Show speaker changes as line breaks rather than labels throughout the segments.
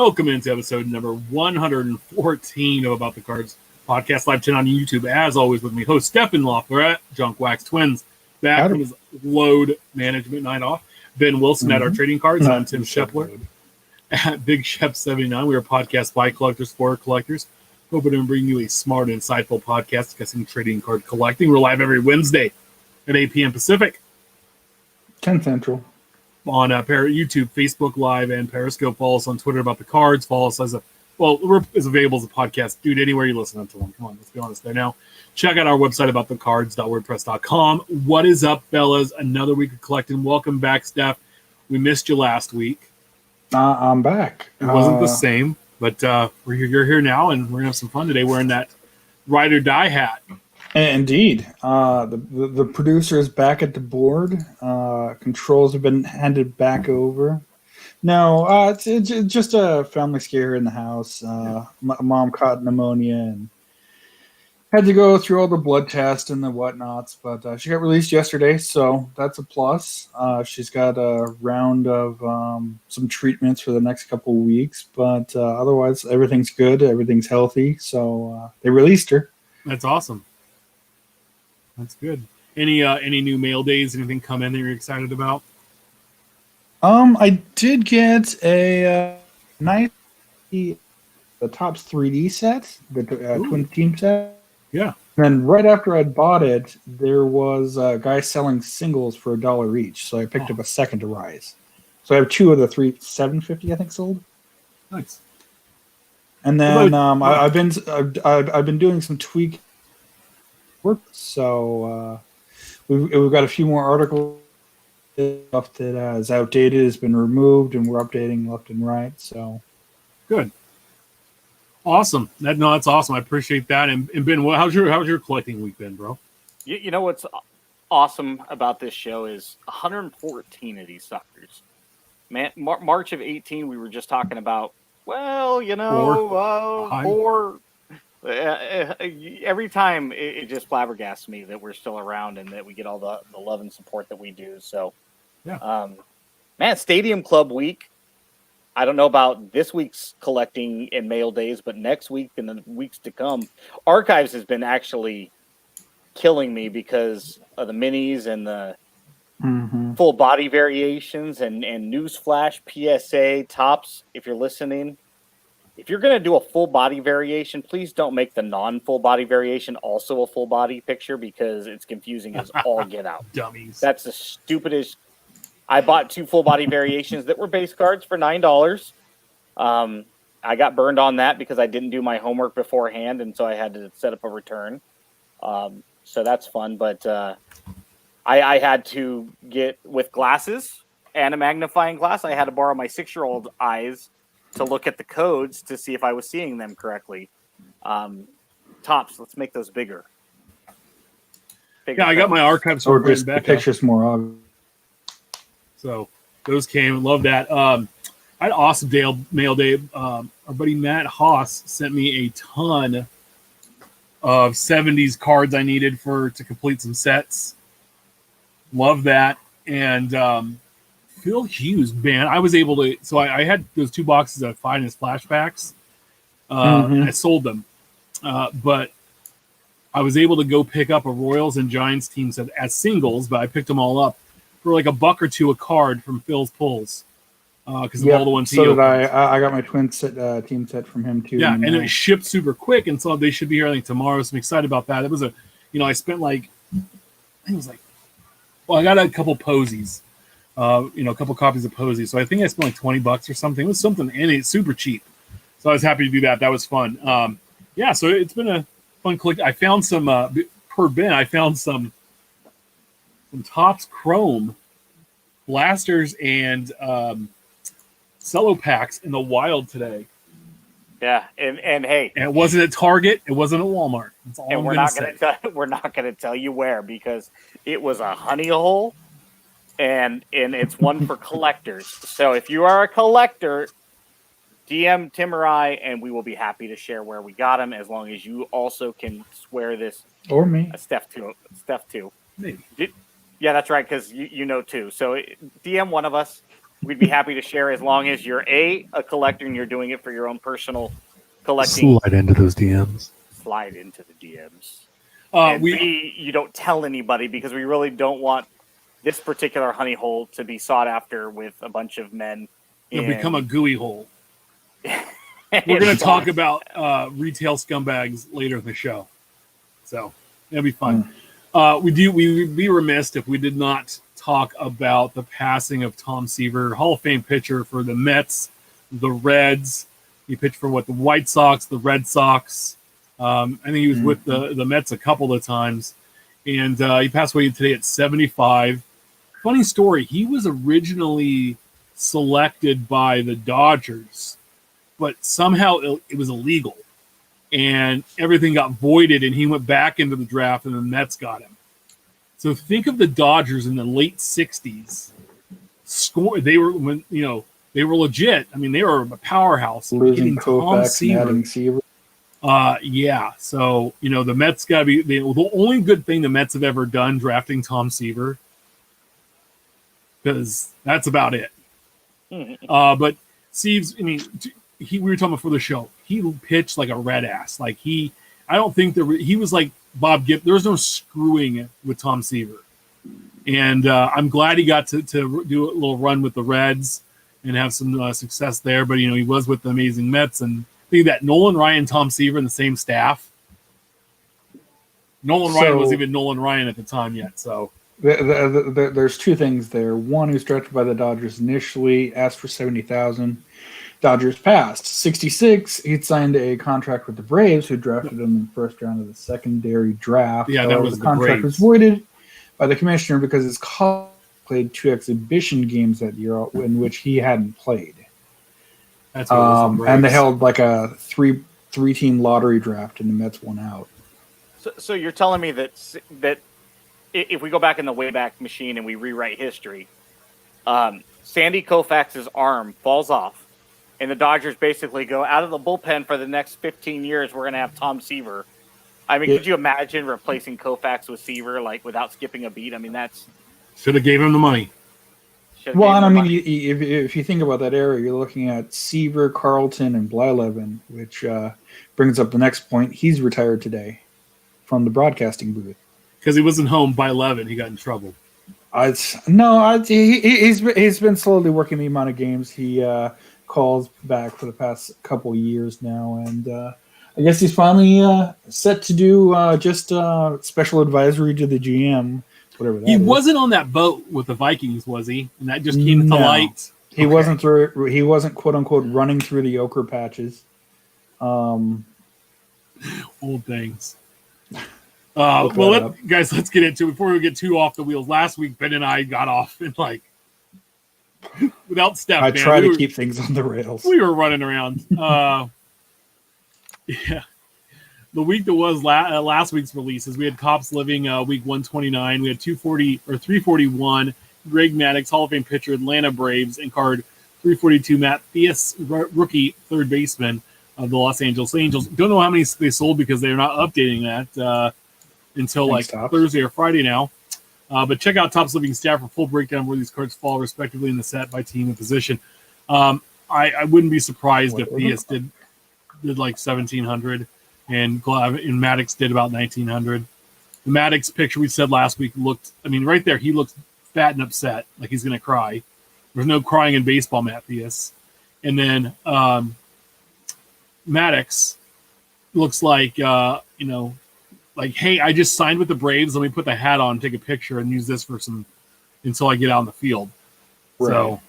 Welcome into episode number 114 of About the Cards podcast, live chat on YouTube. As always, with me, host Stephen Loeffler at Junk Wax Twins, back from his load management night off. Ben Wilson at our trading cards. I'm Tim Shepler at Big Shep 79. We are a podcast by collectors for collectors, hoping to bring you a smart, insightful podcast discussing trading card collecting. We're live every Wednesday at 8 p.m. Pacific,
10 Central.
On YouTube, Facebook Live, and Periscope. Follow us on Twitter About the Cards. Follow us as it's available as a podcast. Dude, anywhere you listen to one. Come on, let's be honest there now. Check out our website, aboutthecards.wordpress.com. What is up, fellas? Another week of collecting. Welcome back, Steph. We missed you last week.
I'm back.
It wasn't the same, but you're here now, and we're going to have some fun today wearing that Ride or Die hat.
Indeed. The producer is back at the board. Controls have been handed back over. No, it's just a family scare in the house. Mom caught pneumonia and had to go through all the blood tests and the whatnots, but she got released yesterday, so that's a plus. She's got a round of some treatments for the next couple of weeks, but otherwise everything's good. Everything's healthy, so they released her.
That's awesome. That's good. Any new mail days? Anything come in that you're excited about?
I did get a nice the Topps 3D set, the Twin Team set.
Yeah.
And then right after I'd bought it, there was a guy selling singles for $1 each, so I picked up a second to Rise. So I have two of the three, $7.50 I think sold.
Nice.
And then I've been doing some tweak work, so we've got a few more articles. Stuff that is outdated has been removed, and we're updating left and right. So
good, awesome. That's awesome. I appreciate that. And Ben, how's your collecting week been, bro?
You know what's awesome about this show is 114 of these suckers. Man, March of 18, we were just talking about. Well, four. Every time it just flabbergasts me that we're still around and that we get all the love and support that we do. So,
yeah.
Man, Stadium Club week. I don't know about this week's collecting and mail days, but next week and the weeks to come, Archives has been actually killing me because of the minis and the full body variations and Newsflash, PSA, Topps. If you're listening. If you're going to do a full body variation, please don't make the non-full body variation also a full body picture because it's confusing as all get out.
Dummies.
That's the stupidest. I bought two full body variations that were base cards for $9. I got burned on that because I didn't do my homework beforehand, and so I had to set up a return. So that's fun, but I had to get with glasses and a magnifying glass. I had to borrow my 6-year-old eyes to look at the codes to see if I was seeing them correctly. Topps, let's make those bigger.
Yeah, I got my archives
or just back. The pictures more obvious.
So those came. Love that. I had an awesome mail day. Our buddy Matt Haas sent me a ton of 70s cards I needed to complete some sets. Love that. And Phil Hughes, man, I was able to. So I had those 2 boxes of Finest flashbacks. And I sold them, but I was able to go pick up a Royals and Giants team set as singles. But I picked them all up for like $1 or $2 a card from Phil's pulls because of all the ones.
So did I. I got my twin set team set from him too.
Yeah, and it shipped super quick, and so they should be here I think tomorrow. So I'm excited about that. It was I spent I got a couple posies. A couple copies of Posey. So I think I spent like $20 or something. It was something, and it's super cheap. So I was happy to do that. That was fun. So it's been a fun collect. I found some, per bin, I found some Topps Chrome blasters and cello packs in the wild today.
Yeah, and hey.
And it wasn't at Target. It wasn't at Walmart. That's all
and we're not going to tell you where because it was a honey hole. And it's one for collectors. So if you are a collector, DM Tim or I, and we will be happy to share where we got them, as long as you also can swear this.
Or me.
Steph too.
Maybe.
Yeah, that's right, because you know too. So DM one of us. we'd be happy to share as long as you're a collector and you're doing it for your own personal collecting.
Slide into those DMs.
Slide into the DMs. And
We
B, you don't tell anybody because we really don't want this particular honey hole to be sought after with a bunch of men.
It'll become a gooey hole. We're going to talk about retail scumbags later in the show, so it'll be fun. We'd be remiss if we did not talk about the passing of Tom Seaver, Hall of Fame pitcher for the Mets, the Reds. He pitched for the White Sox, the Red Sox. I think he was with the Mets a couple of times, and he passed away today at 75. Funny story, he was originally selected by the Dodgers, but somehow it was illegal, and everything got voided, and he went back into the draft, and the Mets got him. So think of the Dodgers in the late 60s. They were legit. I mean, they were a powerhouse.
Losing
Tom
Koufax and adding Seaver.
Yeah. So, the Mets got to be the only good thing the Mets have ever done drafting Tom Seaver, because that's about it. But Seaves, we were talking before the show. He pitched like a red ass. Like I don't think he was like Bob Gibb. There was no screwing with Tom Seaver, and I'm glad he got to do a little run with the Reds and have some success there. But he was with the amazing Mets, and I think that Nolan Ryan, Tom Seaver in the same staff. Nolan Ryan wasn't even Nolan Ryan at the time yet, so.
There's two things there. One, he was drafted by the Dodgers initially, asked for $70,000. Dodgers passed. 66, he'd signed a contract with the Braves, who drafted him in the first round of the secondary draft.
Yeah, that was
the contract was voided by the commissioner because his college played 2 exhibition games that year in which he hadn't played.
That's and
they held like a three-team lottery draft, and the Mets won out.
So you're telling me that if we go back in the Wayback Machine and we rewrite history, Sandy Koufax's arm falls off, and the Dodgers basically go out of the bullpen for the next 15 years. We're going to have Tom Seaver. I mean, could you imagine replacing Koufax with Seaver without skipping a beat? I mean,
should have gave him the money.
Well, and I mean, if you think about that era, you're looking at Seaver, Carlton, and Blyleven, which brings up the next point. He's retired today from the broadcasting booth.
Because he wasn't home by 11, he got in trouble.
He's been slowly working the amount of games he calls back for the past couple years now, and I guess he's finally set to do just special advisory to the GM, whatever that is.
He wasn't on that boat with the Vikings, was he? And that just came to light.
He wasn't He wasn't quote unquote running through the ochre patches.
Old things. Guys, let's get into it before we get too off the wheels. Last week, Ben and I got off and without Steph.
I try to keep things on the rails.
We were running around. Yeah, the week that was last week's releases, we had Cops Living week 129. We had 341. Greg Maddux, Hall of Fame pitcher, Atlanta Braves, and card 342. Matt Theus, rookie third baseman of the Los Angeles Angels. Don't know how many they sold because they're not updating that until Thursday or Friday now. But check out Topps Living Staff for full breakdown where these cards fall respectively in the set by team and position. I wouldn't be surprised if Theus did like 1,700 and Maddux did about 1,900. The Maddux picture we said last week right there, he looks fat and upset, like he's going to cry. There's no crying in baseball, Matt Theus. And then Maddux looks like, hey, I just signed with the Braves. Let me put the hat on, take a picture, and use this for some until I get out in the field. Right. So,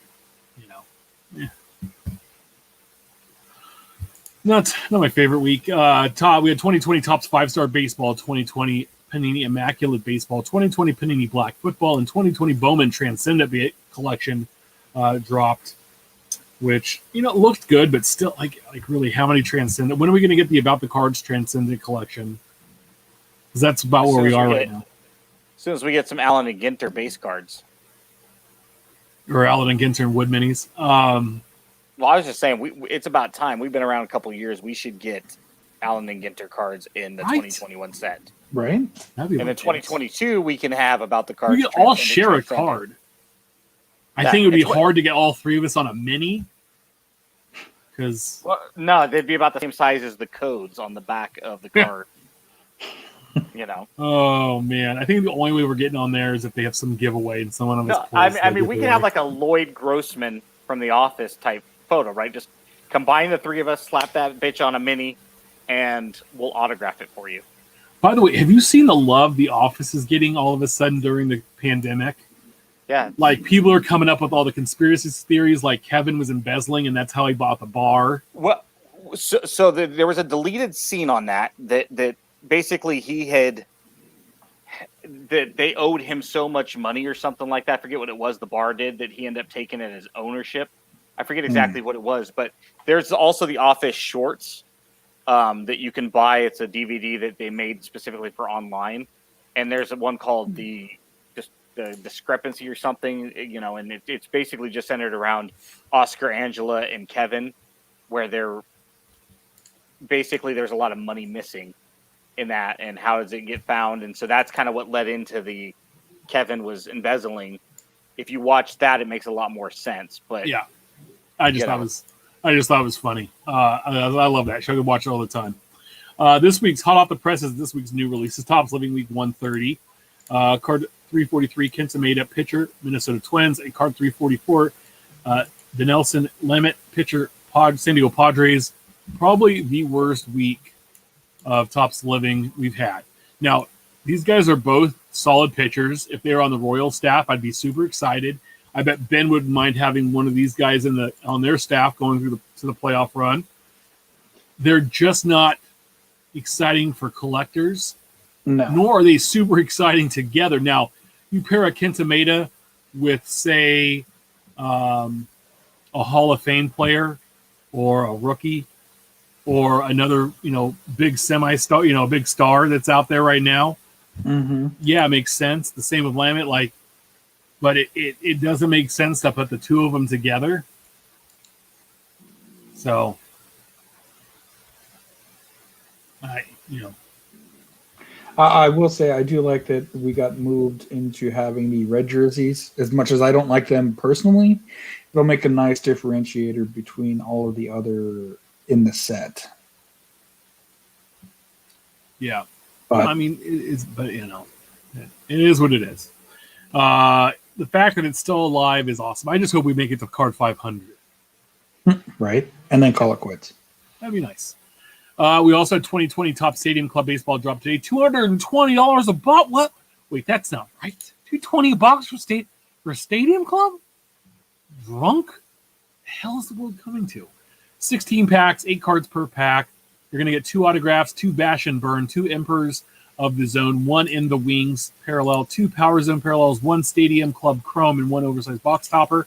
not my favorite week. Todd, we had 2020 Topps 5-Star Baseball, 2020 Panini Immaculate Baseball, 2020 Panini Black Football, and 2020 Bowman Transcendent Collection dropped, which looked good, but still, like really, how many Transcendent? When are we going to get the About the Cards Transcendent Collection? Because that's about where we are right now.
As soon as we get some Allen and Ginter base cards,
or Allen and Ginter and Wood minis.
Well, I was just saying, it's about time. We've been around a couple of years. We should get Allen and Ginter cards in the 2021 set.
Right.
And in 2022, we can have About the Cards.
We can all share a card. I think it would be
It's what-
hard to get all three of us on a mini. Because
Well, no, they'd be about the same size as the codes on the back of the card. You know.
oh man, I think the only way we're getting on there is if they have some giveaway and someone of us.
No,
pulls
I
the
mean, we can
giveaway.
have like a Lloyd Grossman from The Office type photo, right? Just combine the three of us, slap that bitch on a mini, and we'll autograph it for you.
By the way, have you seen the love The Office is getting all of a sudden during the pandemic?
Yeah.
Like people are coming up with all the conspiracy theories, like Kevin was embezzling and that's how he bought the bar.
Well, so there was a deleted scene on that basically he had that they owed him so much money or something like that. I forget what it was. The bar did that he ended up taking it as ownership. I forget exactly what it was, but there's also the Office shorts that you can buy. It's a DVD that they made specifically for online, and there's one called the discrepancy or something, you know, and it's basically just centered around Oscar, Angela, and Kevin, where they're basically there's a lot of money missing in that, and how does it get found? And so that's kind of what led into the Kevin was embezzling. If you watch that, it makes a lot more sense. But
Yeah, I just thought it was funny. I love that show. I could watch it all the time. This week's hot off the press is this week's new releases. Topps Living Week 130. Card 343, Kenta made-up pitcher, Minnesota Twins. A card 344, Dinelson Lamet, pitcher, San Diego Padres. Probably the worst week of Topps Living we've had. Now, these guys are both solid pitchers. If they were on the Royal staff, I'd be super excited. I bet Ben wouldn't mind having one of these guys on their staff going through to the playoff run. They're just not exciting for collectors,
No.
nor are they super exciting together. Now, you pair a Kenta Maeda with, say, a Hall of Fame player or a rookie or another, big semi-star, big star that's out there right now.
Mm-hmm.
Yeah, it makes sense. The same with Lamet, but it doesn't make sense to put the two of them together. So,
I will say I do like that we got moved into having the red jerseys. As much as I don't like them personally, they'll make a nice differentiator between all of the other in the set.
yeah.
But
I mean, it is what it is. The fact that it's still alive is awesome. I just hope we make it to card 500.
right, and then call it quits.
That'd be nice. We also had 2020 Top Stadium Club baseball drop today. $220 a box. What? Wait, that's not right. $220 a box for a stadium club? Drunk? The hell is the world coming to? 16 packs, 8 cards per pack. You're going to get 2 autographs, 2 Bash and Burn, 2 Emperors of the Zone, 1 In the Wings parallel, 2 Power Zone parallels, 1 Stadium Club Chrome, and 1 oversized box topper.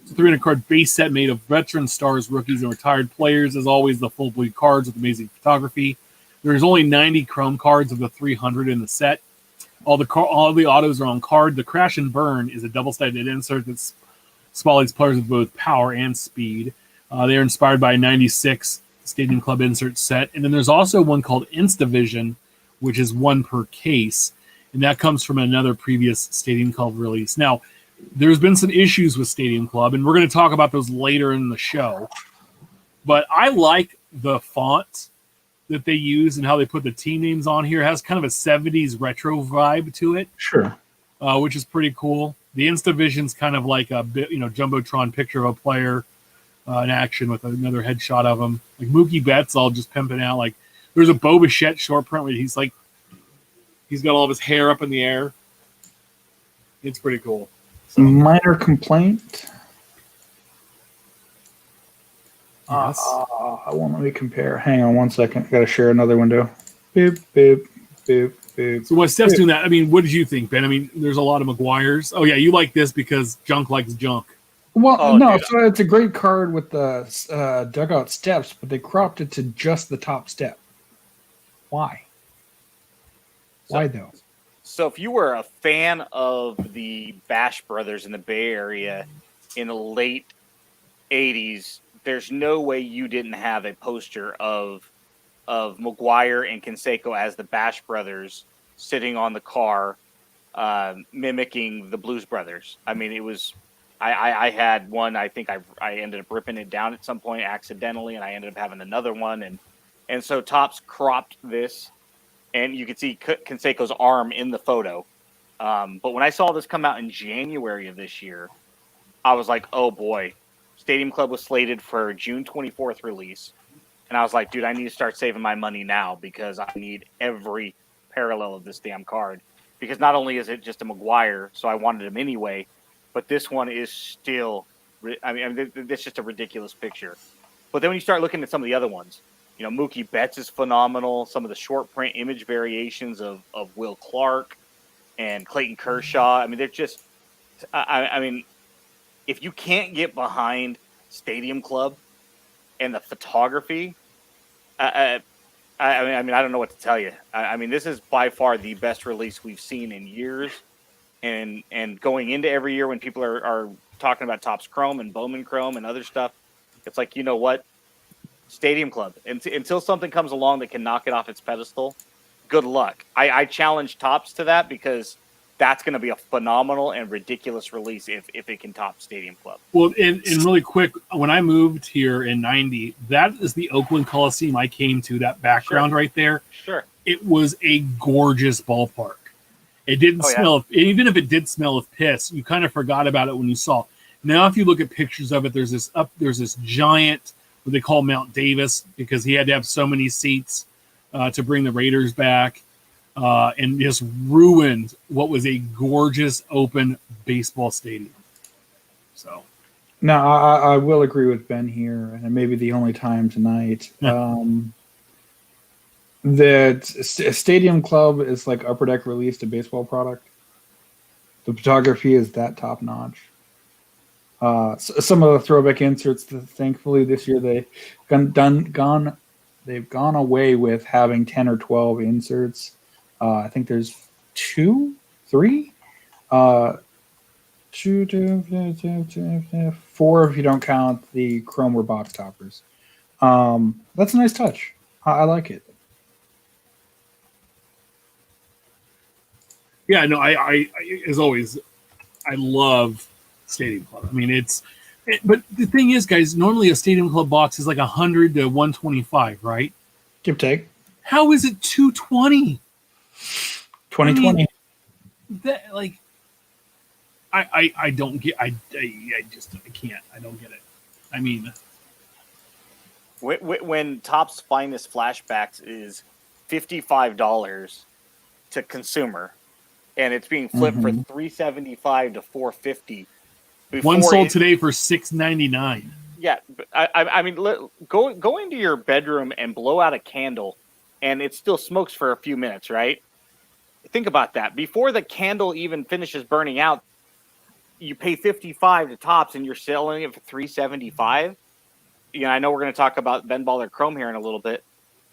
It's a 300-card base set made of veteran stars, rookies, and retired players. As always, the full bleed cards with amazing photography. There's only 90 Chrome cards of the 300 in the set. All the autos are on card. The Crash and Burn is a double-sided insert that spotlights players with both power and speed. They are inspired by a 96 Stadium Club insert set. And then there's also one called InstaVision, which is 1 per case. And that comes from another previous Stadium Club release. Now, there's been some issues with Stadium Club, and we're going to talk about those later in the show. But I like the font that they use and how they put the team names on here. It has kind of a 70s retro vibe to it,
Sure.
which is pretty cool. The InstaVision's kind of like a bit, Jumbotron picture of a player in action with another headshot of him. Like Mookie Betts, all just pimping out. Like there's a Bo Bichette short print where he's got all of his hair up in the air. It's pretty cool. So,
Minor complaint.
yes.
I won't let me compare. Hang on 1 second. I got to share another window. Boop, boop, boop, boop.
So while Steph's doing that, I mean, what did you think, Ben? I mean, there's a lot of Maguires. Oh yeah, you like this because Junk likes junk.
Well,
Oh,
no,
dude.
so it's a great card with the dugout steps, but they cropped it to just the top step. Why? Why though?
So if you were a fan of the Bash Brothers in the Bay Area in the late 80s, there's no way you didn't have a poster of McGuire and Canseco as the Bash Brothers sitting on the car, mimicking the Blues Brothers. I mean, it was I had one. I think I ended up ripping it down at some point accidentally, and I ended up having another one. And so Topps cropped this, and you could see Canseco's arm in the photo. But when I saw this come out in January of this year, I was like, oh boy. Stadium Club was slated for June 24th release. And I was like, dude, I need to start saving my money now because I need every parallel of this damn card. Because not only is it just a McGuire, so I wanted him anyway, but this one is still, it's just a ridiculous picture. But then when you start looking at some of the other ones, Mookie Betts is phenomenal. Some of the short print image variations of Will Clark and Clayton Kershaw. I mean, they're just, I mean, if you can't get behind Stadium Club and the photography, I mean, I don't know what to tell you. I mean, this is by far the best release we've seen in years. And going into every year when people are talking about Topps Chrome and Bowman Chrome and other stuff, it's like, you know what? Stadium Club. Until something comes along that can knock it off its pedestal, good luck. I challenge Topps to that because that's going to be a phenomenal and ridiculous release if it can top Stadium Club.
Well, and really quick, when I moved here in 90, that is the Oakland Coliseum I came to, that background right there.
Sure.
It was a gorgeous ballpark. It didn't smell, even if it did smell of piss, you kind of forgot about it when you saw it. Now, if you look at pictures of it, there's this giant, what they call Mount Davis, because he had to have so many seats to bring the Raiders back. And just ruined what was a gorgeous open baseball stadium. So,
now I will agree with Ben here, and maybe the only time tonight that Stadium Club is like Upper Deck released a baseball product. The photography is that top notch. Some of the throwback inserts, thankfully this year they've gone away with having 10 or 12 inserts. I think there's 2, 3, 4 if you don't count the chrome or box toppers. That's a nice touch. I like it.
yeah, no, I as always, I love Stadium Club. I mean, but the thing is, guys, normally a Stadium Club box is like 100 to 125, right?
Give take.
How is it 220?
2020.
I mean, that I don't get. I can't. I don't get it. I mean,
when Topps Finest Flashbacks is $55 to consumer, and it's being flipped for $375 to $450.
One sold today for $699.
Yeah, I mean, go into your bedroom and blow out a candle, and it still smokes for a few minutes, right? Think about that. Before the candle even finishes burning out, you pay $55 to Topps, and you're selling it for $375. I know we're going to talk about Ben Baller Chrome here in a little bit.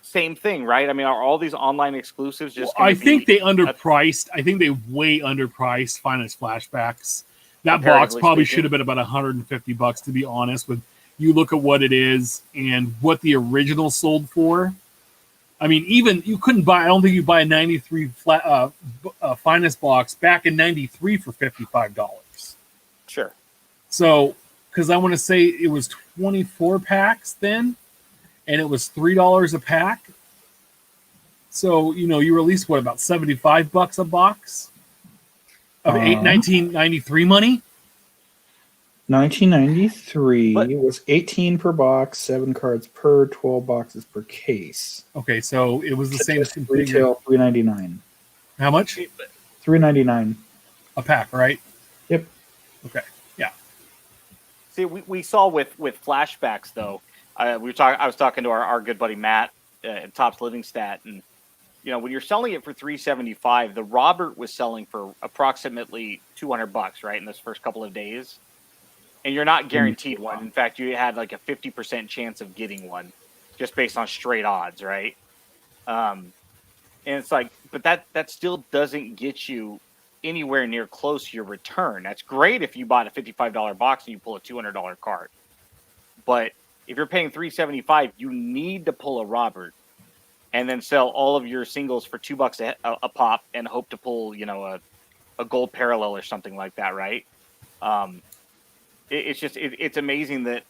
Same thing, right? I mean, are all these online exclusives just?
Well, I think they underpriced. I think they way underpriced Finest Flashbacks. That box probably should have been about $150, to be honest. But you look at what it is and what the original sold for. I mean, even you couldn't buy. I don't think you buy a '93 Finest box back in '93 for $55.
Sure.
So, because I want to say it was 24 packs then, and it was $3 a pack. So you released about $75 a box of 1993 money.
1993 was 18 per box, 7 cards per, 12 boxes per case.
Okay, so it was the same
retail $3.99.
How much?
$3.99
a pack, right?
Yep.
Okay. Yeah.
See, we saw with flashbacks though. I was talking to our good buddy Matt at Topps Living Stat, and when you're selling it for $375, the Robert was selling for approximately $200, right, in those first couple of days. And you're not guaranteed one. In fact, you had like a 50% chance of getting one just based on straight odds, right? And it's like, but that still doesn't get you anywhere near close to your return. That's great if you bought a $55 box and you pull a $200 card. But if you're paying $375, you need to pull a Robert and then sell all of your singles for $2 a pop and hope to pull, a gold parallel or something like that, right? it's amazing that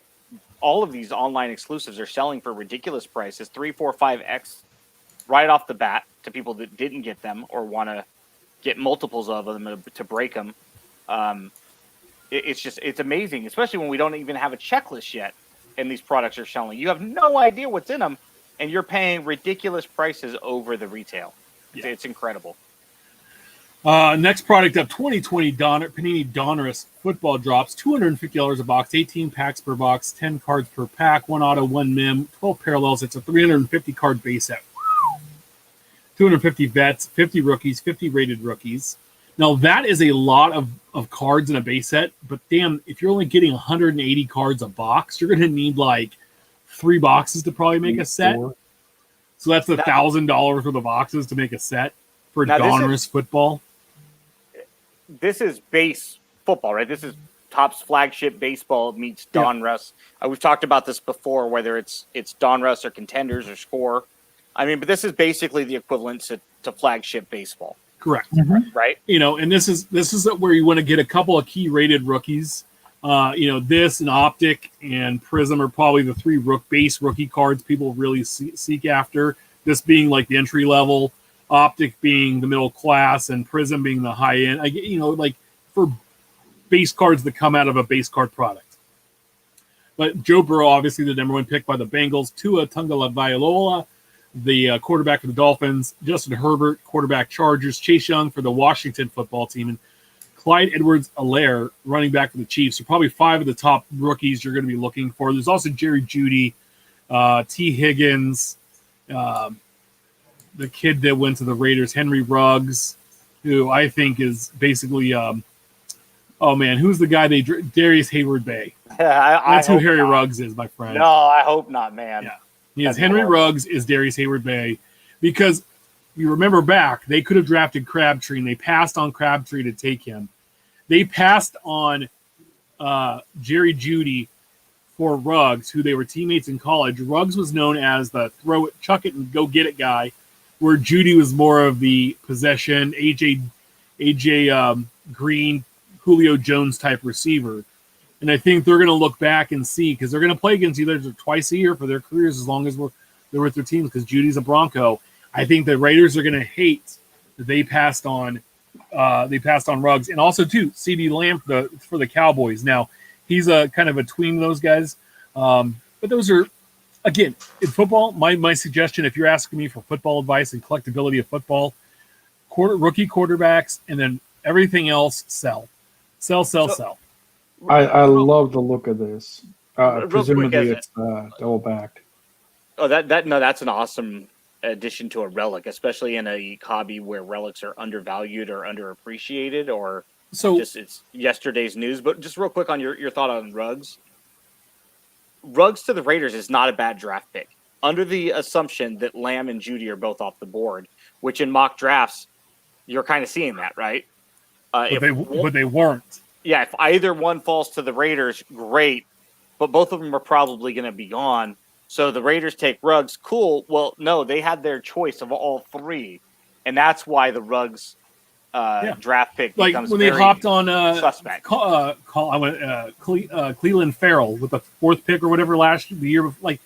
all of these online exclusives are selling for ridiculous prices, 3, 4, 5x right off the bat to people that didn't get them or want to get multiples of them to break them. It's amazing, especially when we don't even have a checklist yet, and these products are selling. You have no idea what's in them, and you're paying ridiculous prices over the retail. It's incredible.
Next product up, 2020 Panini Donruss football drops, $250 a box, 18 packs per box, 10 cards per pack, 1 auto, 1 mem, 12 parallels. It's a 350 card base set. 250 vets, 50 rookies, 50 rated rookies. Now, that is a lot of cards in a base set, but damn, if you're only getting 180 cards a box, you're going to need like 3 boxes to probably make a set. So that's $1,000 for the boxes to make a set for Donruss football.
This is base football, right? This is Topps flagship baseball meets Donruss. We've talked about this before, whether it's Donruss or Contenders or Score. I mean, but this is basically the equivalent to flagship baseball.
Correct.
Right.
And this is where you want to get a couple of key rated rookies. This and Optic and Prism are probably the 3 base rookie cards people really seek after. This being like the entry level, Optic being the middle class, and Prism being the high end. Like for base cards that come out of a base card product. But Joe Burrow, obviously the number 1 pick by the Bengals. Tua Tagovailoa, the quarterback for the Dolphins. Justin Herbert, quarterback Chargers. Chase Young for the Washington football team. And Clyde Edwards-Helaire, running back for the Chiefs. So probably 5 of the top rookies you're going to be looking for. There's also Jerry Jeudy, T. Higgins, the kid that went to the Raiders, Henry Ruggs, who I think is basically, who's the guy Darius Hayward-Bay. That's who Harry Ruggs is, my friend.
No, I hope not, man.
Yeah. Yes, Henry Ruggs is Darius Hayward-Bay, because you remember back, they could have drafted Crabtree, and they passed on Crabtree to take him. They passed on Jerry Jeudy for Ruggs, who they were teammates in college. Ruggs was known as the throw it, chuck it, and go get it guy, where Jeudy was more of the possession, AJ Green, Julio Jones type receiver. And I think they're going to look back and see, because they're going to play against each other twice a year for their careers as long as they're with their teams, because Judy's a Bronco. I think the Raiders are going to hate that they passed on Ruggs, and also too CeeDee Lamb for the Cowboys. Now he's a kind of between those guys, but those are, again, in football. My suggestion, if you're asking me for football advice and collectability of football, rookie quarterbacks, and then everything else sell.
I love the look of this. Presumably it's double backed.
Oh, that's an awesome addition to a relic, especially in a hobby where relics are undervalued or underappreciated, or just it's yesterday's news. But just real quick on your thought on Ruggs. Ruggs to the Raiders is not a bad draft pick, under the assumption that Lamb and Jeudy are both off the board, which in mock drafts you're kind of seeing that, right?
But they weren't.
Yeah, if either one falls to the Raiders, great, but both of them are probably going to be gone. So the Raiders take Ruggs, cool. Well, no, they had their choice of all 3, and that's why the Ruggs draft pick becomes
when they hopped on
suspect.
Cleveland Farrell with the 4th pick or whatever the year before. Like,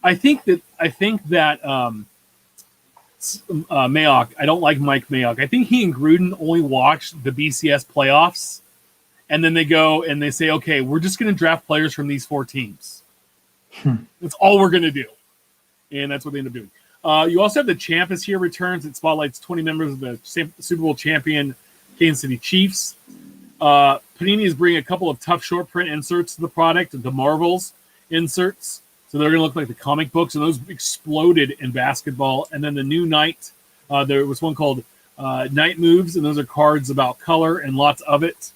I think that Mayock. I don't like Mike Mayock. I think he and Gruden only watched the BCS playoffs, and then they go and they say, okay, we're just going to draft players from these 4 teams. That's all we're going to do. And that's what they end up doing. You also have the Champ is here returns. It spotlights 20 members of the Super Bowl champion Kansas City Chiefs. Panini is bringing a couple of tough short print inserts to the product, the Marvels inserts. So they're going to look like the comic books, and those exploded in basketball. And then the new Night, there was one called Night Moves, and those are cards about color and lots of it,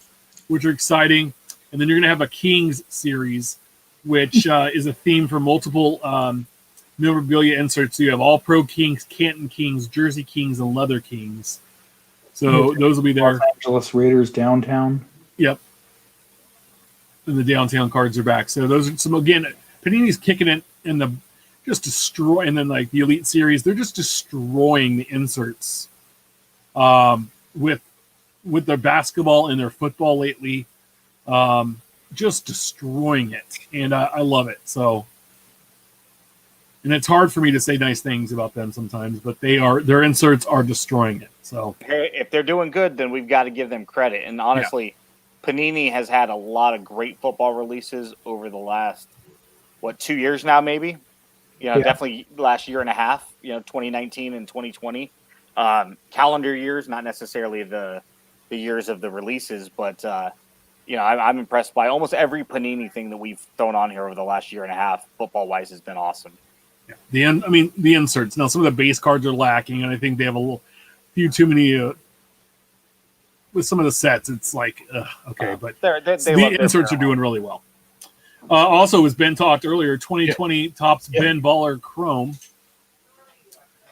which are exciting. And then you're going to have a Kings series, which is a theme for multiple memorabilia inserts. So you have All Pro Kings, Canton Kings, Jersey Kings, and Leather Kings. So those will be there.
Los Angeles Raiders downtown.
Yep. And the downtown cards are back. So those are some, again, Panini's kicking it in the just destroy, and then like the Elite Series, they're just destroying the inserts with their basketball and their football lately. just destroying it, and I love it. So, and it's hard for me to say nice things about them sometimes, but their inserts are destroying it. So,
Hey, if they're doing good, then we've got to give them credit. And honestly, Panini has had a lot of great football releases over the last 2 years now, maybe. Definitely last year and a half. 2019 and 2020, calendar years, not necessarily the years of the releases, but I'm impressed by almost every Panini thing that we've thrown on here over the last year and a half. Football wise, has been awesome.
yeah. The inserts. Now, some of the base cards are lacking, and I think they have a few too many. With some of the sets, it's like okay, but the inserts are doing really well. Also, as Ben talked earlier, 2020 Topps Ben Baller Chrome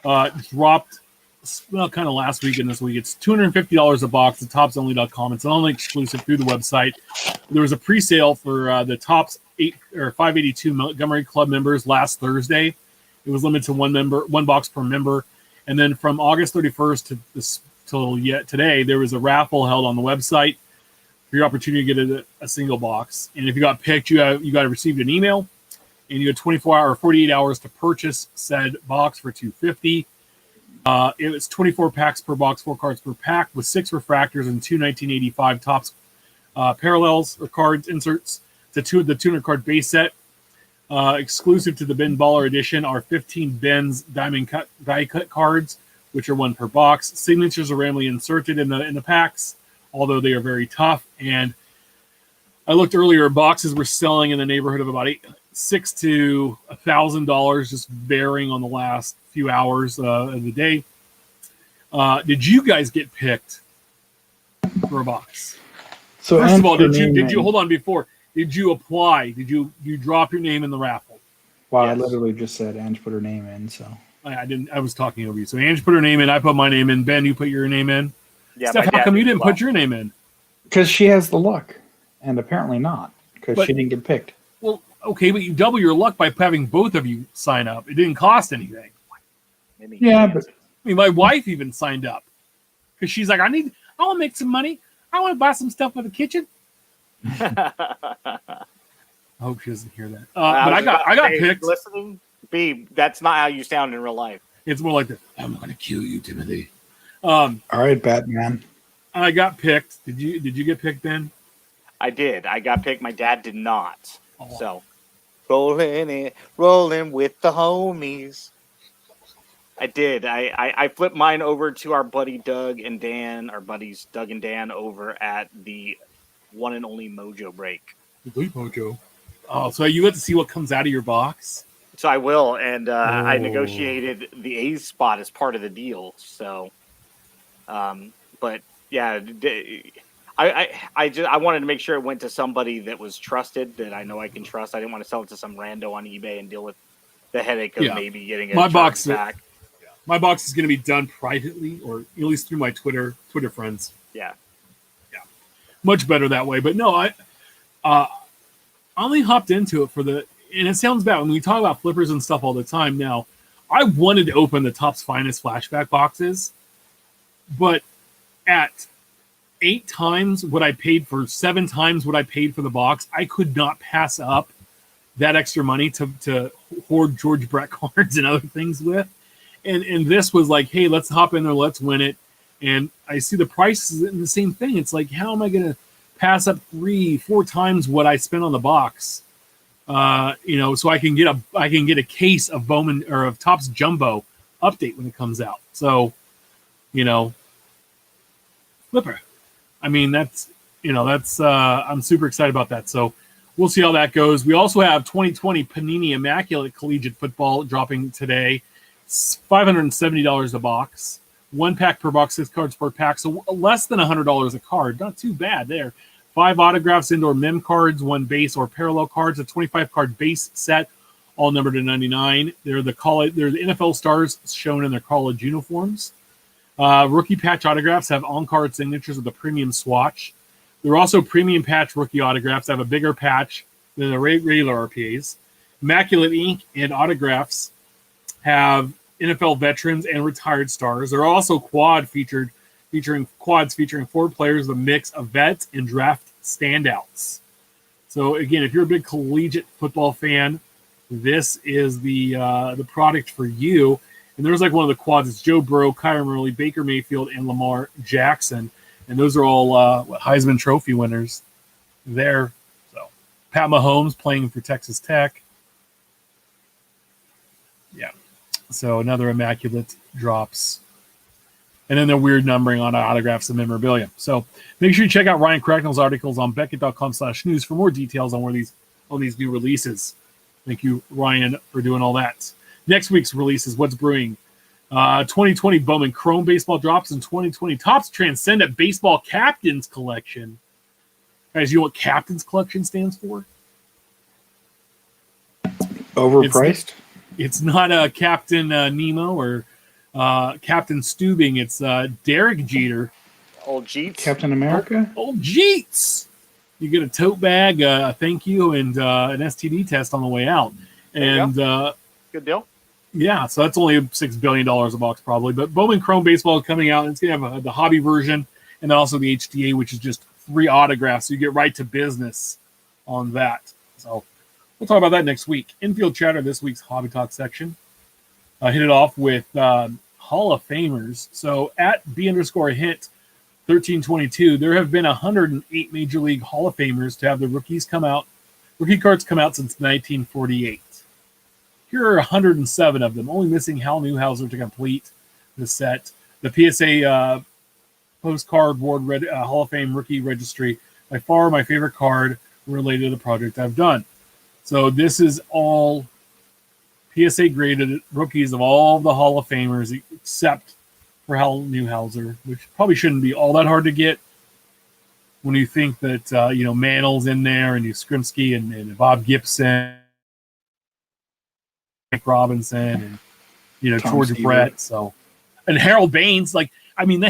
dropped kind of last week and this week. It's $250 a box at ToppsOnly.com. It's only exclusive through the website. There was a pre-sale for the Topps 582 Montgomery Club members last Thursday. It was limited to one box per member, and then from August 31st till today, there was a raffle held on the website for your opportunity to get a single box. And if you got picked, you got received an email, and you had 24 or 48 hours to purchase said box for $250. It was 24 packs per box, 4 cards per pack, with 6 refractors and 2 1985 Topps parallels or cards inserts. The 200 card base set. Exclusive to the Ben Baller edition are 15 Ben's diamond die cut cards, which are 1 per box. Signatures are randomly inserted in the packs, although they are very tough. And I looked earlier, boxes were selling in the neighborhood of about $600 to $1,000, just varying on the last few hours of the day. Did you guys get picked for a box?
So
first of all, did you hold on before? Did you apply? Did you drop your name in the raffle?
Wow, yes. I literally just said Ange put her name in, so
I didn't. I was talking over you. So Ange put her name in. I put my name in. Ben, you put your name in.
Yeah,
Steph, how come you didn't put your name in?
Because she has the luck, and apparently not, because she didn't get picked.
Well, okay, but you double your luck by having both of you sign up. It didn't cost anything.
Yeah, but
my wife even signed up because she's like, I want to make some money. I want to buy some stuff for the kitchen. I hope she doesn't hear that. But I got picked.
Listening, B, that's not how you sound in real life.
It's more like this. I'm going to kill you, Timothy.
All right, Batman.
I got picked. Did you get picked, Ben?
I did. I got picked. My dad did not. Oh. So rolling with the homies. I did. I flipped mine over to our buddy Doug and Dan, our buddies Doug and Dan over at the one and only Mojo Break.
Mojo. Oh, so you get to see what comes out of your box?
So I will, and I negotiated the A's spot as part of the deal. So, but yeah, I wanted to make sure it went to somebody that was trusted, that I know I can trust. I didn't want to sell it to some rando on eBay and deal with the headache of maybe getting a box back.
My box is going to be done privately, or at least through my Twitter friends.
Yeah.
Much better that way. But no, I only hopped into it and it sounds bad when we talk about flippers and stuff all the time. Now, I wanted to open the Topps Finest flashback boxes, but at 8 times what I paid for, 7 times what I paid for the box, I could not pass up that extra money to hoard George Brett cards and other things with. And this was like, hey, let's hop in there, let's win it. And I see the prices in the same thing. It's like, how am I going to pass up 3-4 times what I spent on the box? So I can get a case of Bowman or of Topps Jumbo update when it comes out. So, flipper. I mean, that's I'm super excited about that. So we'll see how that goes. We also have 2020 Panini Immaculate Collegiate Football dropping today. It's $570 a box. 1 pack per box, 6 cards per pack. So less than $100 a card. Not too bad there. 5 autographs, indoor mem cards, 1 base or parallel cards, a 25-card base set, all numbered to 99. They're the NFL stars shown in their college uniforms. Rookie patch autographs have on-card signatures with a premium swatch. There are also premium patch rookie autographs that have a bigger patch than the regular RPAs. Immaculate ink and autographs have NFL veterans and retired stars. There are also featuring quads featuring 4 players with a mix of vets and draft standouts. So again, if you're a big collegiate football fan, this is the product for you. And there's like one of the quads. It's Joe Burrow, Kyler Murray, Baker Mayfield, and Lamar Jackson. And those are all Heisman Trophy winners there. So Pat Mahomes playing for Texas Tech. Yeah. So another immaculate drops. And then the weird numbering on autographs and memorabilia. So make sure you check out Ryan Cracknell's articles on Beckett.com/news for more details on these new releases. Thank you, Ryan, for doing all that. Next week's release is what's brewing. 2020 Bowman Chrome Baseball Drops and 2020 Topps Transcendent Baseball Captains Collection. Guys, you know what Captains Collection stands for?
Overpriced?
It's not Captain Nemo or Captain Steubing. It's Derek Jeter.
Old Jeets.
Captain America?
Old Jeets. You get a tote bag, a thank you, and an STD test on the way out. And
good deal.
Yeah, so that's only $6 billion a box probably. But Bowman Chrome Baseball is coming out. And it's going to have the hobby version and then also the HTA, which is just 3 autographs. So you get right to business on that. So we'll talk about that next week. Infield chatter, this week's Hobby Talk section. Hit it off with Hall of Famers. So at B_hit 1322, there have been 108 Major League Hall of Famers to have the rookie cards come out since 1948. Here are 107 of them, only missing Hal Newhouser to complete the set. The PSA postcard board Hall of Fame rookie registry, by far my favorite card related to the project I've done. So this is all PSA graded rookies of all the Hall of Famers except for Hal Newhouser, which probably shouldn't be all that hard to get when you think that Mantle's in there and Yastrzemski and Bob Gibson, Mike Robinson, and George
Seaver.
Brett. So, and Harold Baines, the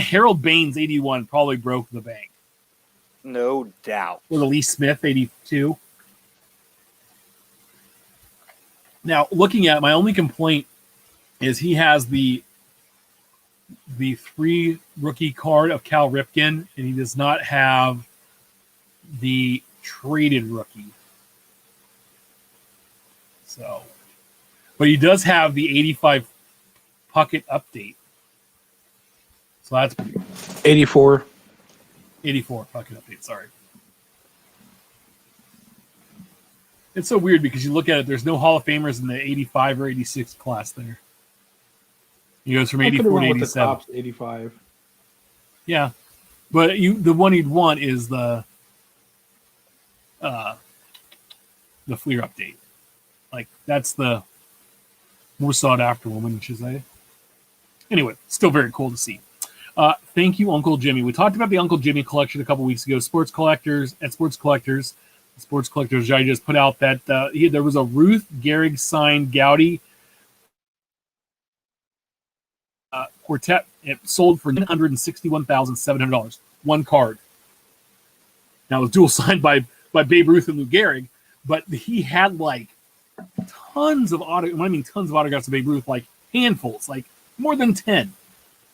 Harold Baines 81 probably broke the bank.
No doubt.
Or the Lee Smith 82. Now, looking at it, my only complaint is he has the 3 rookie card of Cal Ripken, and he does not have the traded rookie. So, but he does have the 85 Puckett update. So that's pretty cool.
84.
84 Puckett update, sorry. It's so weird because you look at it, there's no Hall of Famers in the 85 or 86 class there. He goes from 84 to 87.
Topps 85.
Yeah. But the one you'd want is the Fleer update. That's the more sought after one, wouldn't you say? Anyway, still very cool to see. Thank you, Uncle Jimmy. We talked about the Uncle Jimmy collection a couple weeks ago. Sports Collectors Digest put out that there was a Ruth Gehrig signed Gaudy quartet. It sold for $961,700. One card. Now it was dual signed by Babe Ruth and Lou Gehrig, but he had tons of autographs of Babe Ruth, handfuls, more than 10.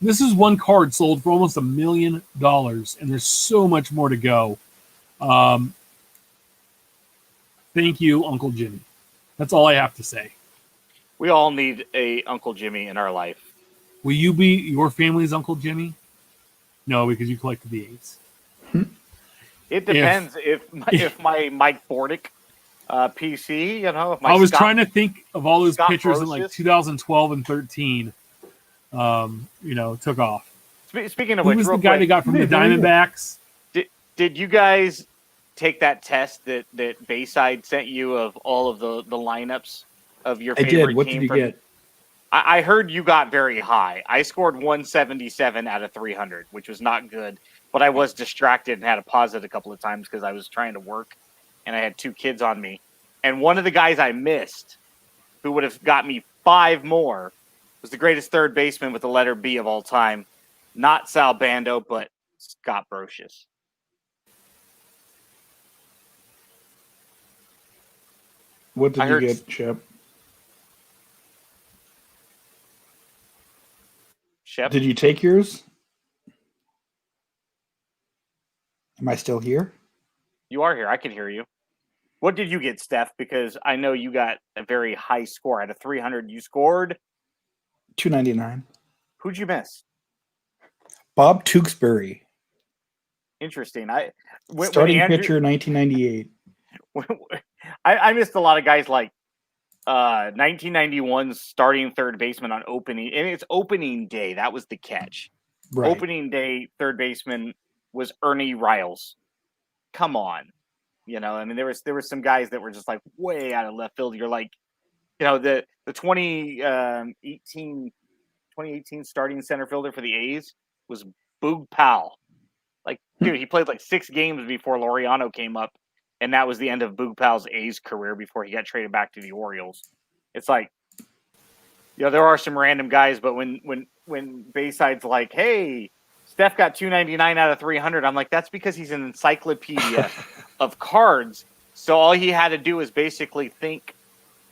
This is one card sold for almost $1 million, and there's so much more to go. Thank you, Uncle Jimmy. That's all I have to say.
We all need a Uncle Jimmy in our life.
Will you be your family's Uncle Jimmy? No, because you collected the 8s.
It depends if my Mike Bordick PC, if my
I was trying to think of all those
Scott
pictures
Brosius.
in 2012 and 13. Took off.
Speaking of
Who
which,
was the
real
guy
quick,
they got from the Diamondbacks?
Did you guys take that test that Bayside sent you of all of the lineups of your
I
favorite
did. What
team?
did you get?
I heard you got very high. I scored 177 out of 300, which was not good. But I was distracted and had to pause it a couple of times because I was trying to work, and I had 2 kids on me. And one of the guys I missed, who would have got me 5 more, was the greatest third baseman with the letter B of all time. Not Sal Bando, but Scott Brosius.
What did
I
you
heard-
get, Shep?
Shep?
Did you take yours? Am I still here?
You are here. I can hear you. What did you get, Steph? Because I know you got a very high score. Out of 300, you scored.
299.
Who'd you miss?
Bob Tewksbury,
Interesting.
starting pitcher, 1998.
I missed a lot of guys like 1991's starting third baseman on opening, and it's opening day. That was the catch.
Right.
Opening day third baseman was Ernie Riles. Come on, I mean there was some guys that were just like way out of left field. You're like, the 2018 starting center fielder for the A's was Boog Powell. Like, dude, he played like 6 games before Laureano came up, and that was the end of Boog Powell's A's career before he got traded back to the Orioles. It's like, there are some random guys, but when Bayside's like, hey, Steph got 299 out of 300, I'm like, that's because he's an encyclopedia of cards. So all he had to do is basically think,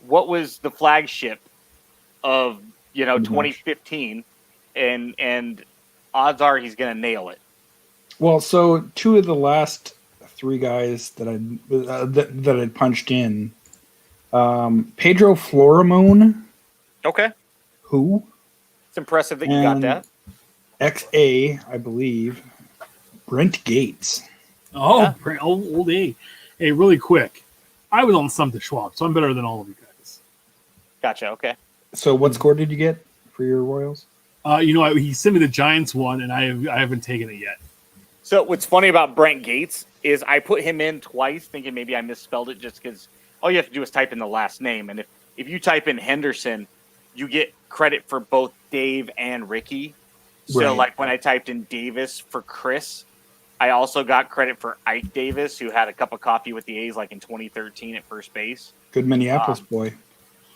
what was the flagship of 2015, and odds are he's going to nail it.
Well, so 2 of the last 3 guys that I'd punched in, Pedro Florimone.
Okay.
Who?
It's impressive that you got that.
XA, I believe. Brent Gates.
Oh, yeah. Old A. Hey, really quick. I was on Stump the Schwab, so I'm better than all of you guys.
Gotcha. Okay.
So what score did you get for your Royals?
He sent me the Giants one, and I haven't taken it yet.
So what's funny about Brent Gates is I put him in twice, thinking maybe I misspelled it, just because all you have to do is type in the last name. And if you type in Henderson, you get credit for both Dave and Ricky. So
Right.
like when I typed in Davis for Chris, I also got credit for Ike Davis, who had a cup of coffee with the A's like in 2013 at first base.
Good Minneapolis boy.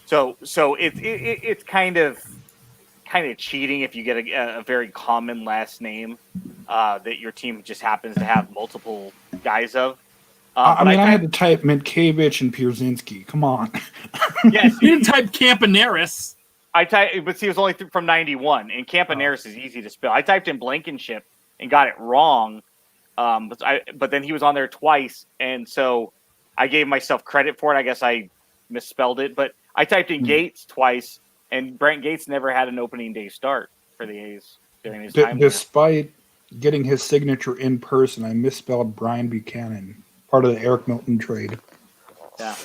So it's kind of cheating if you get a very common last name that your team just happens to have multiple guys of.
I had to type Mitkevich and Pierzynski. Come on.
Yes,
You didn't type Campaneris.
but see, it was only from 91, and Campaneris is easy to spell. I typed in Blankenship and got it wrong, but then he was on there twice, and so I gave myself credit for it. I guess I misspelled it, but I typed in Gates twice, and Brent Gates never had an opening day start for the A's during his time there.
Despite getting his signature in person, I misspelled Brian Buchanan, part of the Eric Milton trade.
Yeah,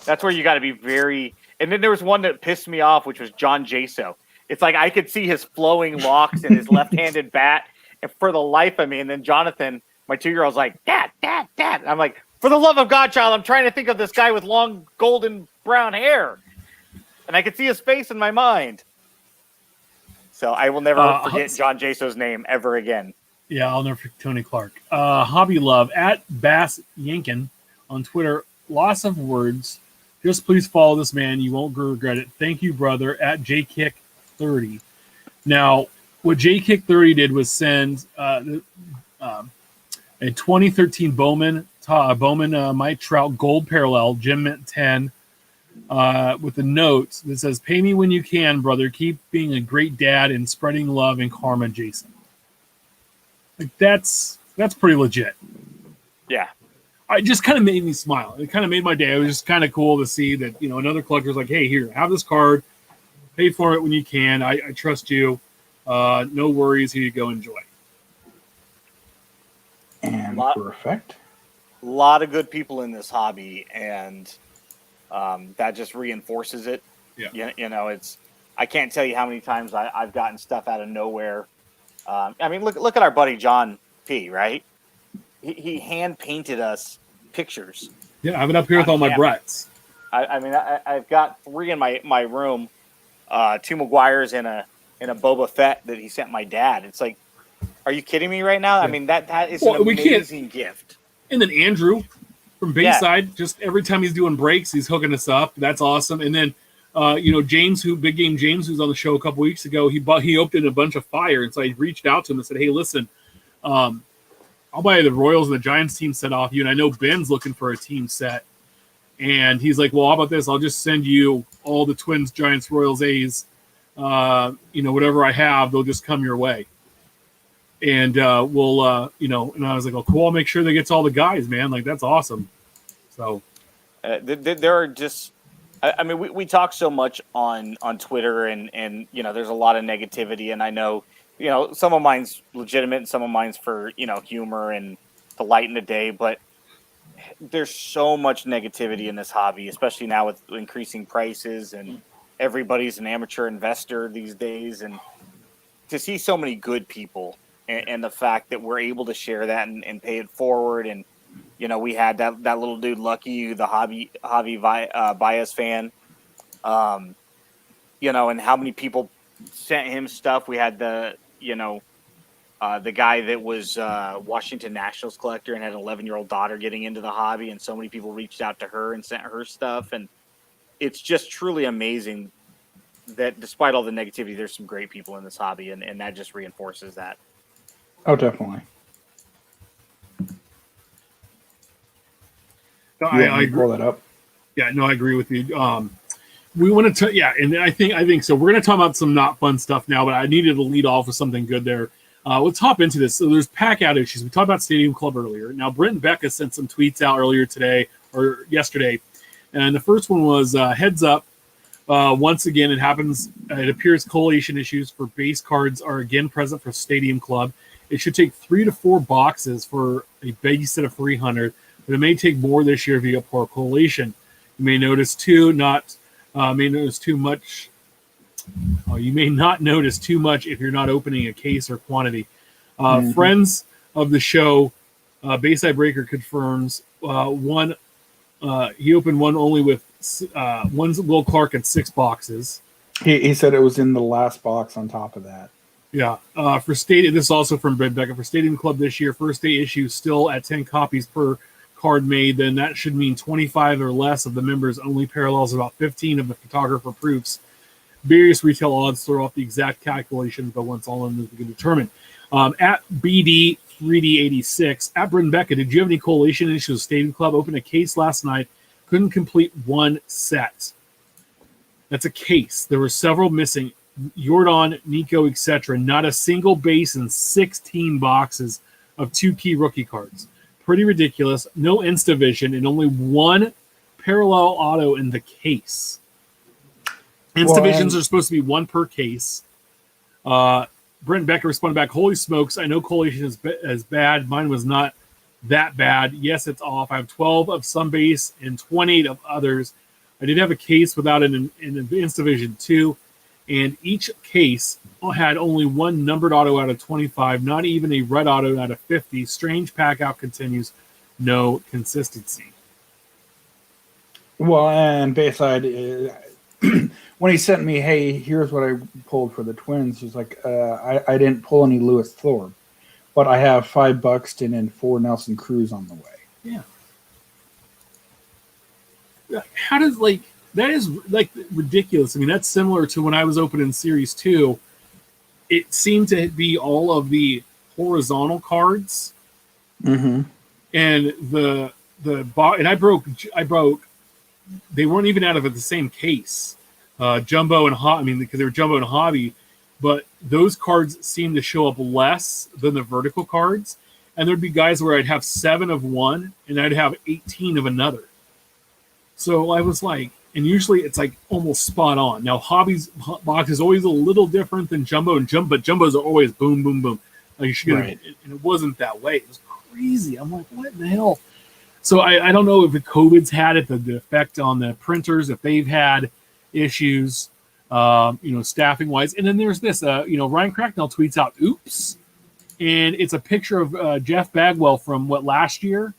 that's where you got to be very. And then there was one that pissed me off, which was John Jaso. It's like I could see his flowing locks and his left-handed bat, and for the life of me. And then Jonathan, my 2-year-old's like, Dad. And I'm like, for the love of God, child, I'm trying to think of this guy with long golden brown hair, and I could see his face in my mind. So I will never forget John Jaso's name ever again.
Yeah, I'll never forget Tony Clark. Hobby Love at Bass Yankin on Twitter. Loss of words. Just please follow this man. You won't regret it. Thank you, brother. At JKick30. Now, what JKick30 did was send a 2013 Bowman Mike Trout Gold Parallel, Gem Mint 10, with a note that says, "Pay me when you can, brother. Keep being a great dad and spreading love and karma, Jason." Like that's pretty legit.
Yeah.
It just kind of made me smile. It kind of made my day. It was just kind of cool to see that, another collector's like, hey, here, have this card. Pay for it when you can. I trust you. No worries. Here you go. Enjoy.
And for effect?
A lot of good people in this hobby, and that just reinforces it.
Yeah.
It's I can't tell you how many times I've gotten stuff out of nowhere. Look at our buddy John P., right? He hand painted us pictures.
Yeah, I have it up here with all my Bretts.
I've got 3 in my room, 2 McGuires and a Boba Fett that he sent my dad. It's like, are you kidding me right now? Yeah. That is an amazing gift.
And then Andrew from Bayside, just every time he's doing breaks, he's hooking us up. That's awesome. And then, James, Big Game James, who's on the show a couple weeks ago, he opened a bunch of fire, and so I reached out to him and said, "Hey, listen, I'll buy the Royals and the Giants team set off you." And I know Ben's looking for a team set. And he's like, "Well, how about this? I'll just send you all the Twins, Giants, Royals, A's, whatever I have, they'll just come your way." And and I was like, "Oh, cool. I'll make sure that gets all the guys, man. Like, that's awesome." So
There are just, I mean, we talk so much on Twitter, and there's a lot of negativity, and I know, some of mine's legitimate, and some of mine's for humor and to lighten the day, but there's so much negativity in this hobby, especially now with increasing prices, and everybody's an amateur investor these days, and to see so many good people, and the fact that we're able to share that and pay it forward. And we had that little dude Lucky, the bias fan, and how many people sent him stuff. We had the guy that was Washington Nationals collector and had an 11-year-old daughter getting into the hobby, and so many people reached out to her and sent her stuff. And it's just truly amazing that despite all the negativity, there's some great people in this hobby, and that just reinforces that.
Oh, definitely.
No, I agree.
Pull that up.
Yeah, no, I agree with you. We want to, and I think so. We're going to talk about some not fun stuff now, but I needed to lead off with something good there. Let's hop into this. So there's pack out issues. We talked about Stadium Club earlier. Now, Brent and Becca sent some tweets out earlier today or yesterday, and the first one was heads up. Once again, it happens. It appears collation issues for base cards are again present for Stadium Club. It should take 3 to 4 boxes for a base set of 300, but it may take more this year if you get poor collation. You may notice too much. You may not notice too much if you're not opening a case or quantity. Friends of the show, Bayside Breaker confirms one. He opened one only with one's Will Clark at 6 boxes.
He said it was in the last box on top of that.
Yeah. For Stadium, this is also from Brent Becca. For Stadium Club this year, first day issue still at 10 copies per card made. Then that should mean 25 or less of the members only parallels about 15 of the photographer proofs. Various retail odds throw off the exact calculations, but once all in we can determine. At BD3D86, at Brent Becca, did you have any collation issues with Stadium Club? Opened a case last night, couldn't complete one set. That's a case. There were several missing. Jordan, Nico, etc. Not a single base in 16 boxes of 2 key rookie cards. Pretty ridiculous. No Instavision and only one parallel auto in the case. Instavisions are supposed to be 1 per case. Brent Becker responded back, holy smokes, I know collation is bad. Mine was not that bad. Yes, it's off. I have 12 of some base and 28 of others. I did have a case without an Instavision too, and each case had only 1 numbered auto out of 25, not even a red auto out of 50. Strange pack out continues. No consistency.
Well, and Bayside, when he sent me, hey, here's what I pulled for the Twins, he's like, I didn't pull any Lewis Thorpe, but I have 5 Buxton and 4 Nelson Cruz on the way.
Yeah. How does, that is, ridiculous. I mean, that's similar to when I was opening Series 2. It seemed to be all of the horizontal cards.
Mm-hmm.
And and I broke, they weren't even out of the same case. Jumbo and Hobby, because they were Jumbo and Hobby, but those cards seemed to show up less than the vertical cards. And there'd be guys where I'd have 7 of one and I'd have 18 of another. So I was like, and usually it's almost spot on. Now Hobby's box is always a little different than Jumbo, but Jumbos are always boom, boom, boom. You should get it, and it wasn't that way. It was crazy. I'm like, what in the hell? So I don't know if the COVID's had it, the effect on the printers, if they've had issues, staffing wise. And then there's this, Ryan Cracknell tweets out, oops. And it's a picture of Jeff Bagwell from last year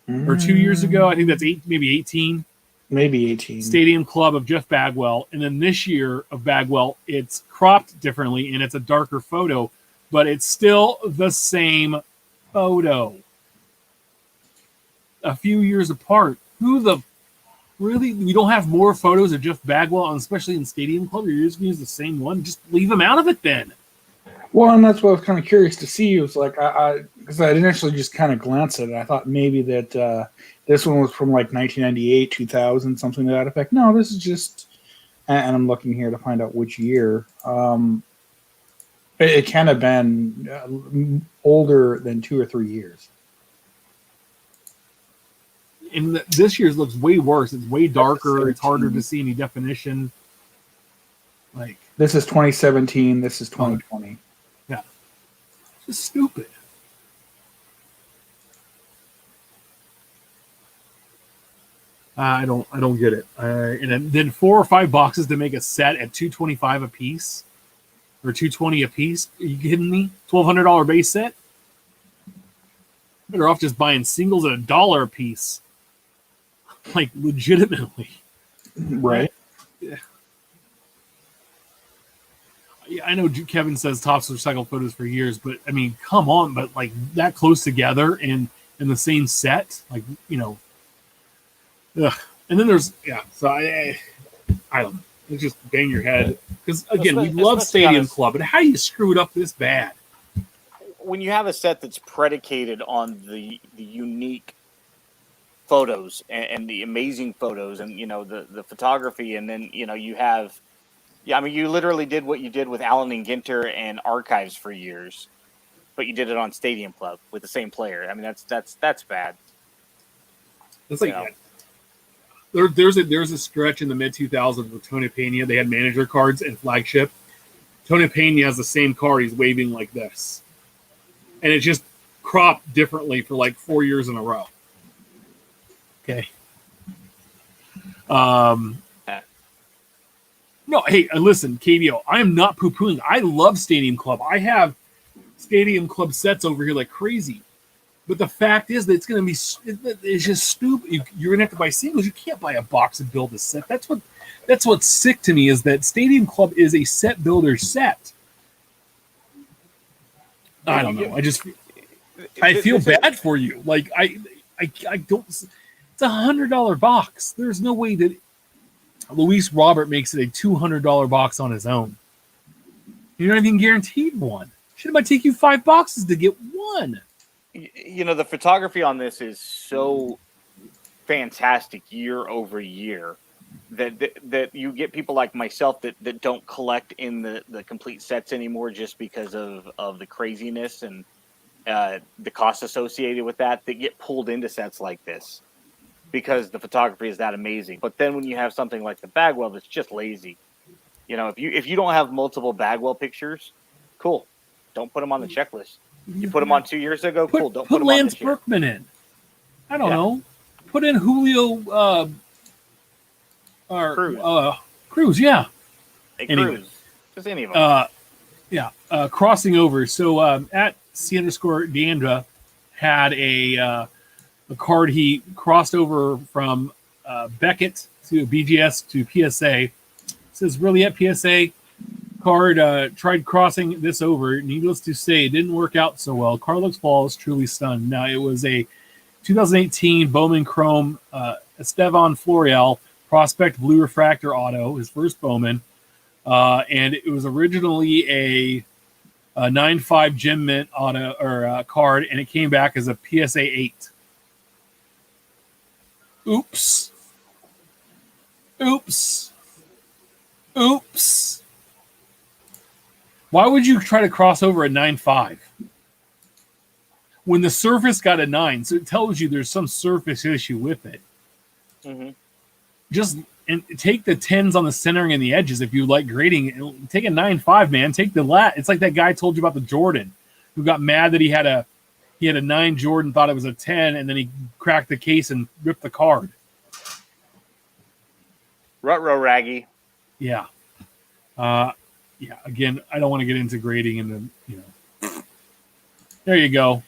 or 2 years ago. I think that's maybe 18.
Maybe 18.
Stadium Club of Jeff Bagwell. And then this year of Bagwell, it's cropped differently and it's a darker photo, but it's still the same photo. A few years apart. Really? We don't have more photos of Jeff Bagwell, especially in Stadium Club? You're just going to use the same one? Just leave him out of it then.
Well, and that's what I was kind of curious to see. It was like, because I initially just kind of glanced at it. I thought maybe that this one was from 1998, 2000, something to that effect. No, this is just, and I'm looking here to find out which year. It can have been older than 2 or 3 years.
And this year's looks way worse. It's way darker. It's harder to
13.
see any definition. Like,
This is 2017. This is 2020.
it's just stupid. I don't get it. And then 4 or 5 boxes to make a set at $225 a piece, or $220 a piece. Are you kidding me? $1,200 base set. Better off just buying singles at $1 a piece. Like, legitimately.
Right.
Yeah, I know Kevin says Topps recycled photos for years, but I mean, come on, but like that close together and in the same set, like, you know. Ugh. And then there's so I don't know. It's just bang your head because again, we love Stadium Club, but how do you screw it up this bad?
When you have a set that's predicated on the unique photos and the amazing photos and, you know, the photography, and then, you know, you have, I mean, you literally did what you did with Allen and Ginter and Archives for years, but you did it on Stadium Club with the same player. I mean, that's bad.
It's like, there's a stretch in the mid 2000s with Tony Pena. They had manager cards and flagship. Tony Pena has the same card. He's waving like this, and it's just cropped differently for like 4 years in a row. Okay. No, hey, listen, KBO, I am not poo-pooing. I love Stadium Club. I have Stadium Club sets over here like crazy. But the fact is that it's going to be, it's just stupid. You're going to have to buy singles. You can't buy a box and build a set. That's what's sick to me is that Stadium Club is a set builder set. I don't know. I feel bad for you. Like, I don't, it's $100 box. There's no way that Luis Robert makes it a $200 box on his own. You're not even guaranteed one. Should it take you 5 boxes to get one?
You know, the photography on this is so fantastic year over year that you get people like myself that don't collect in the complete sets anymore just because of the craziness and the costs associated with that get pulled into sets like this because the photography is that amazing. But then when you have something like the Bagwell that's just lazy, you know, if you don't have multiple Bagwell pictures, cool, don't put them on the checklist. You put them on 2 years ago, cool. Don't put them
Lance
on
Berkman in. I don't know. Put in Julio Cruz. Yeah.
Hey,
anyway.
Cruz. Just any of them.
Crossing over. So at C_Deandra had a card he crossed over from Beckett to BGS to PSA. It says really at PSA. Card tried crossing this over. Needless to say, it didn't work out so well. Card looks flawless, truly stunned. Now, it was a 2018 Bowman Chrome Estevan Florial Prospect Blue Refractor Auto, his first Bowman. And it was originally a 9.5 Gem Mint auto or card, and it came back as a PSA 8. Oops. Why would you try to cross over a 9.5 when the surface got a 9? So it tells you there's some surface issue with it.
Mm-hmm.
Just take the 10s on the centering and the edges if you like grading. Take a 9.5, man. Take the lat. It's like that guy I told you about the Jordan who got mad that he had a 9 Jordan, thought it was a 10, and then he cracked the case and ripped the card.
Ruh-roh raggy.
Yeah. Again, I don't want to get into grading and then, you know. There you go.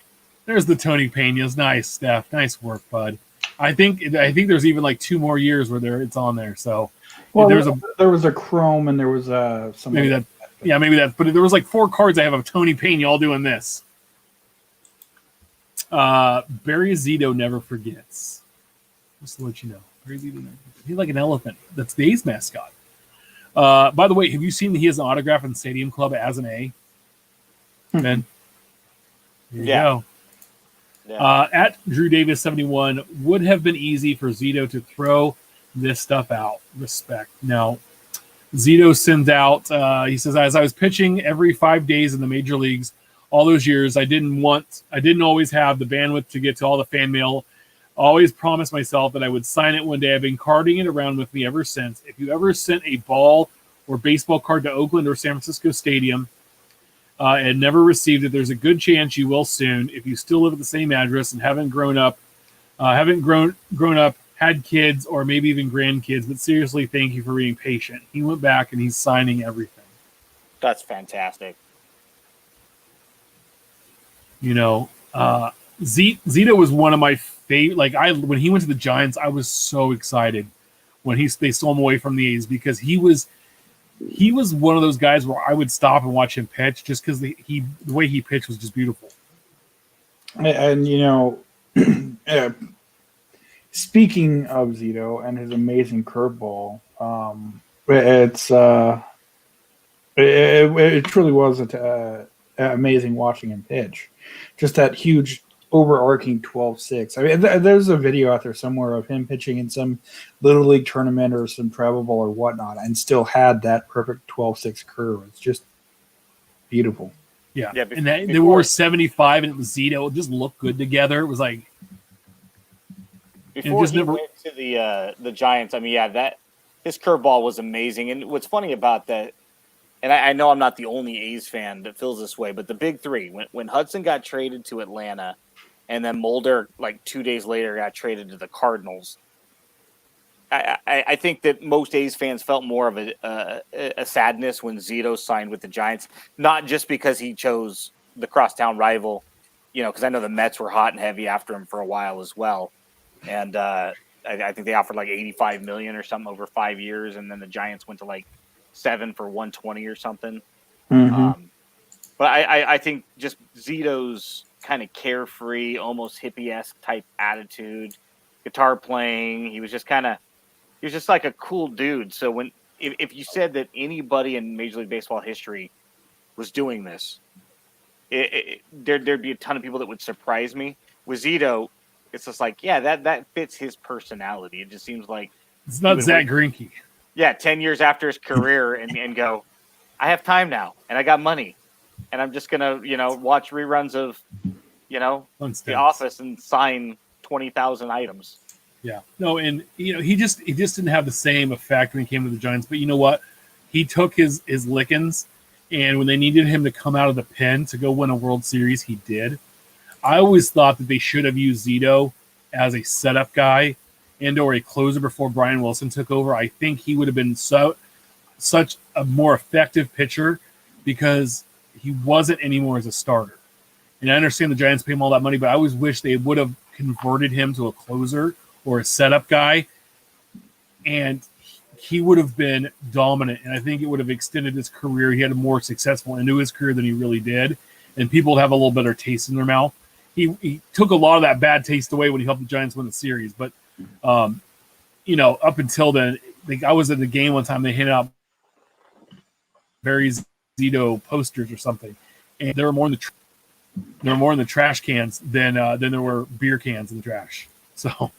There's the Tony Pena's. Nice, Steph. Nice work, bud. I think there's even like 2 more years where it's on there. So
well, there was a Chrome and there was some
maybe that. Yeah, maybe that. But there was like 4 cards I have of Tony Pena all doing this. Barry Zito never forgets. Just to let you know, Barry Zito never forgets. He's like an elephant. That's the A's mascot. By the way, have you seen that he has an autograph in Stadium Club as an A? Ben? There you go. Yeah. At Drew Davis 71 would have been easy for Zito to throw this stuff out. Respect. Now, Zito sends out, he says, as I was pitching every 5 days in the major leagues all those years, I didn't always have the bandwidth to get to all the fan mail Always promised myself that I would sign it one day. I've been carting it around with me ever since. If you ever sent a ball or baseball card to Oakland or San Francisco Stadium and never received it, there's a good chance you will soon. If you still live at the same address and haven't grown up, had kids, or maybe even grandkids. But seriously, thank you for being patient. He went back and he's signing everything.
That's fantastic.
You know, Zito was one of my favorite. Like when he went to the Giants, I was so excited when they stole him away from the A's, because he was one of those guys where I would stop and watch him pitch just because the way he pitched was just beautiful.
And you know, speaking of Zito and his amazing curveball, it truly was amazing watching him pitch. Just that huge overarching 12-6. I mean, there's a video out there somewhere of him pitching in some little league tournament or some travel ball or whatnot, and still had that perfect 12-6 curve. It's just beautiful.
Yeah. And they wore 75, and it was Zito. It just looked good together. It was like
before he went to the Giants. I mean, that his curveball was amazing. And what's funny about that, and I know I'm not the only A's fan that feels this way, but the big three, when Hudson got traded to Atlanta, and then Mulder, like 2 days later, got traded to the Cardinals, I think that most A's fans felt more of a sadness when Zito signed with the Giants, not just because he chose the crosstown rival, because I know the Mets were hot and heavy after him for a while as well. And I think they offered like $85 million or something over 5 years, and then the Giants went to like 7 for $120 or something.
Mm-hmm.
But I think just Zito's kind of carefree, almost hippie-esque type attitude, guitar playing, he was just like a cool dude. So if you said that anybody in Major League Baseball history was doing this, there'd be a ton of people that would surprise me. With Zito, it's just like, that fits his personality. It just seems like
it's not Zach Greinke.
Yeah, 10 years after his career and go, I have time now and I got money and I'm just gonna, watch reruns of, The Office and sign 20,000 items.
Yeah. No, and he just didn't have the same effect when he came to the Giants. But you know what? He took his lickings, and when they needed him to come out of the pen to go win a World Series, he did. I always thought that they should have used Zito as a setup guy and or a closer before Brian Wilson took over. I think he would have been such a more effective pitcher because he wasn't anymore as a starter. And I understand the Giants pay him all that money, but I always wish they would have converted him to a closer or a setup guy, and he would have been dominant. And I think it would have extended his career. He had a more successful end to his career than he really did, and people would have a little better taste in their mouth. He took a lot of that bad taste away when he helped the Giants win the series. But, up until then, I was at the game one time. They handed out Barry Zito posters or something, and there were more in the trash cans than there were beer cans in the trash. So,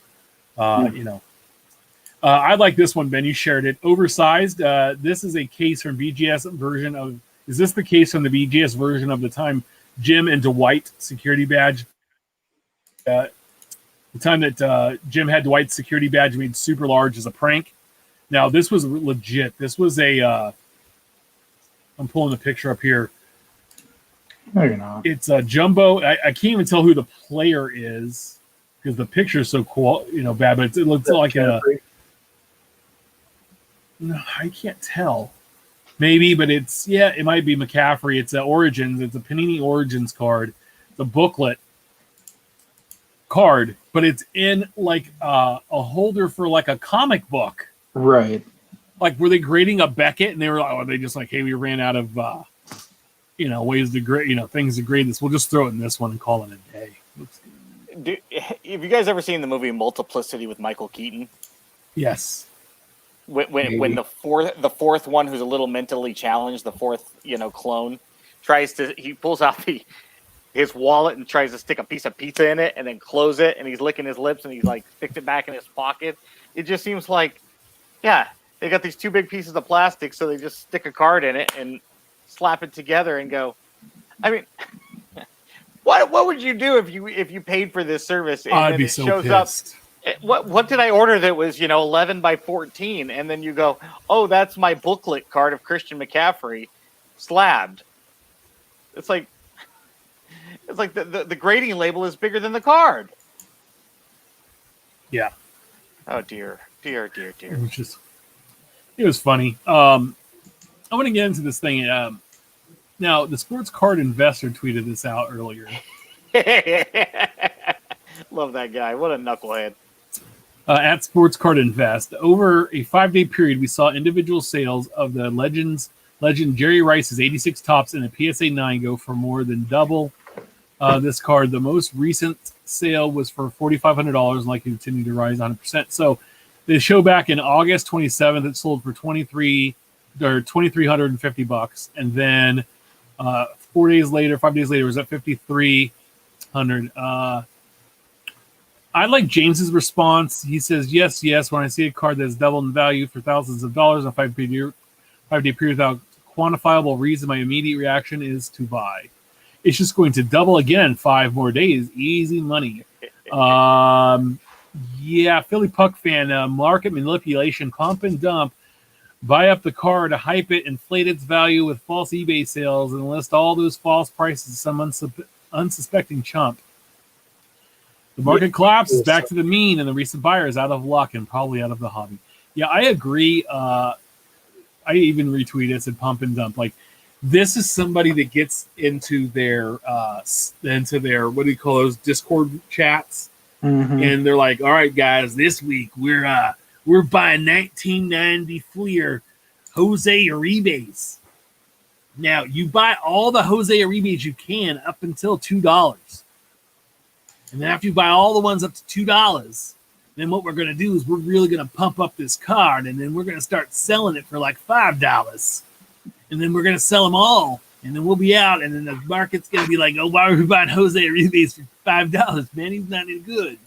I like this one, Ben. You shared it. Oversized. This is a case from BGS version of. Is this the case from the BGS version of the time Jim and Dwight security badge? The time that Jim had Dwight's security badge made super large as a prank. Now this was legit. This was a. I'm pulling the picture up here.
No, you're not.
It's a jumbo. I can't even tell who the player is because the picture is so cool, bad. But it looks like a. No, I can't tell. Maybe, but it might be McCaffrey. It's a Origins. It's a Panini Origins card. It's a booklet card, but it's in like a holder for like a comic book.
Right.
Like, were they grading a Beckett and they were like, they just like, hey, we ran out of, ways to grade, things to grade this. We'll just throw it in this one and call it a day.
Have you guys ever seen the movie Multiplicity with Michael Keaton?
Yes.
When the fourth one, who's a little mentally challenged, the fourth clone, he pulls out his wallet and tries to stick a piece of pizza in it and then close it, and he's licking his lips and he's like sticks it back in his pocket. It just seems like, they got these two big pieces of plastic, so they just stick a card in it and slap it together and go. I mean, What would you do if you paid for this service and
I'd
then
be
it
so
shows
pissed.
up? What did I order that was 11 by 14, and then you go, oh, that's my booklet card of Christian McCaffrey slabbed. It's like the grading label is bigger than the card.
Yeah.
Oh dear.
It was funny. I want to get into this thing. Now, the Sports Card Investor tweeted this out earlier.
Love that guy. What a knucklehead.
At Sports Card Invest, over a 5-day period, we saw individual sales of the legend Jerry Rice's 86 tops and a PSA 9 go for more than double this card. The most recent sale was for $4,500 and likely to continue to rise 100%. So the show back in August 27th, it sold for $2,350, and then 5 days later, it was at $5,300. I like James's response. He says, yes, when I see a card that's doubled in value for thousands of dollars on a 5-day period without quantifiable reason, my immediate reaction is to buy. It's just going to double again in 5 more days. Easy money. Philly Puck fan, market manipulation, pump and dump, buy up the card to hype it, inflate its value with false eBay sales, and list all those false prices to some unsuspecting chump. The market collapses back to the mean, and the recent buyer is out of luck and probably out of the hobby. Yeah, I agree. I even retweeted it, said pump and dump. Like, this is somebody that gets into their what do you call those, Discord chats, and they're like, all right, guys, this week we're buying 1990 Fleer Jose Uribes. Now you buy all the Jose Uribes you can up until $2. And then after you buy all the ones up to $2, then what we're going to do is we're really going to pump up this card, and then we're going to start selling it for like $5. And then we're going to sell them all, and then we'll be out, and then the market's going to be like, oh, why are we buying Jose Uribes for $5? Man, he's not any good.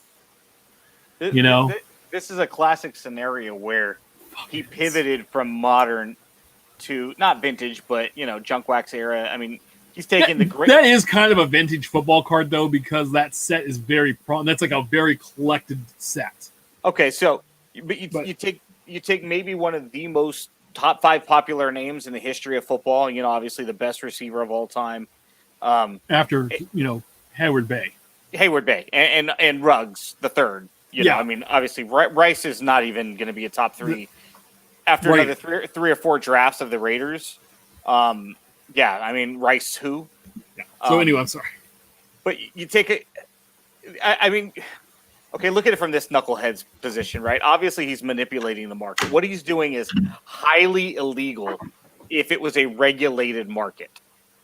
This is a classic scenario where he pivoted from modern to not vintage, but, junk wax era. I mean, he's taking the great.
That is kind of a vintage football card, though, because that set is that's like a very collected set.
Okay, so you take maybe one of the most top 5 popular names in the history of football. Obviously the best receiver of all time.
After Hayward Bay,
and Ruggs the third. I mean, obviously Rice is not even going to be a top 3 after another 3 or 4 drafts of the Raiders. Yeah, I mean, Rice who?
Yeah. So anyway, I'm sorry.
But you take it. I mean, okay, look at it from this knucklehead's position, right? Obviously, he's manipulating the market. What he's doing is highly illegal if it was a regulated market.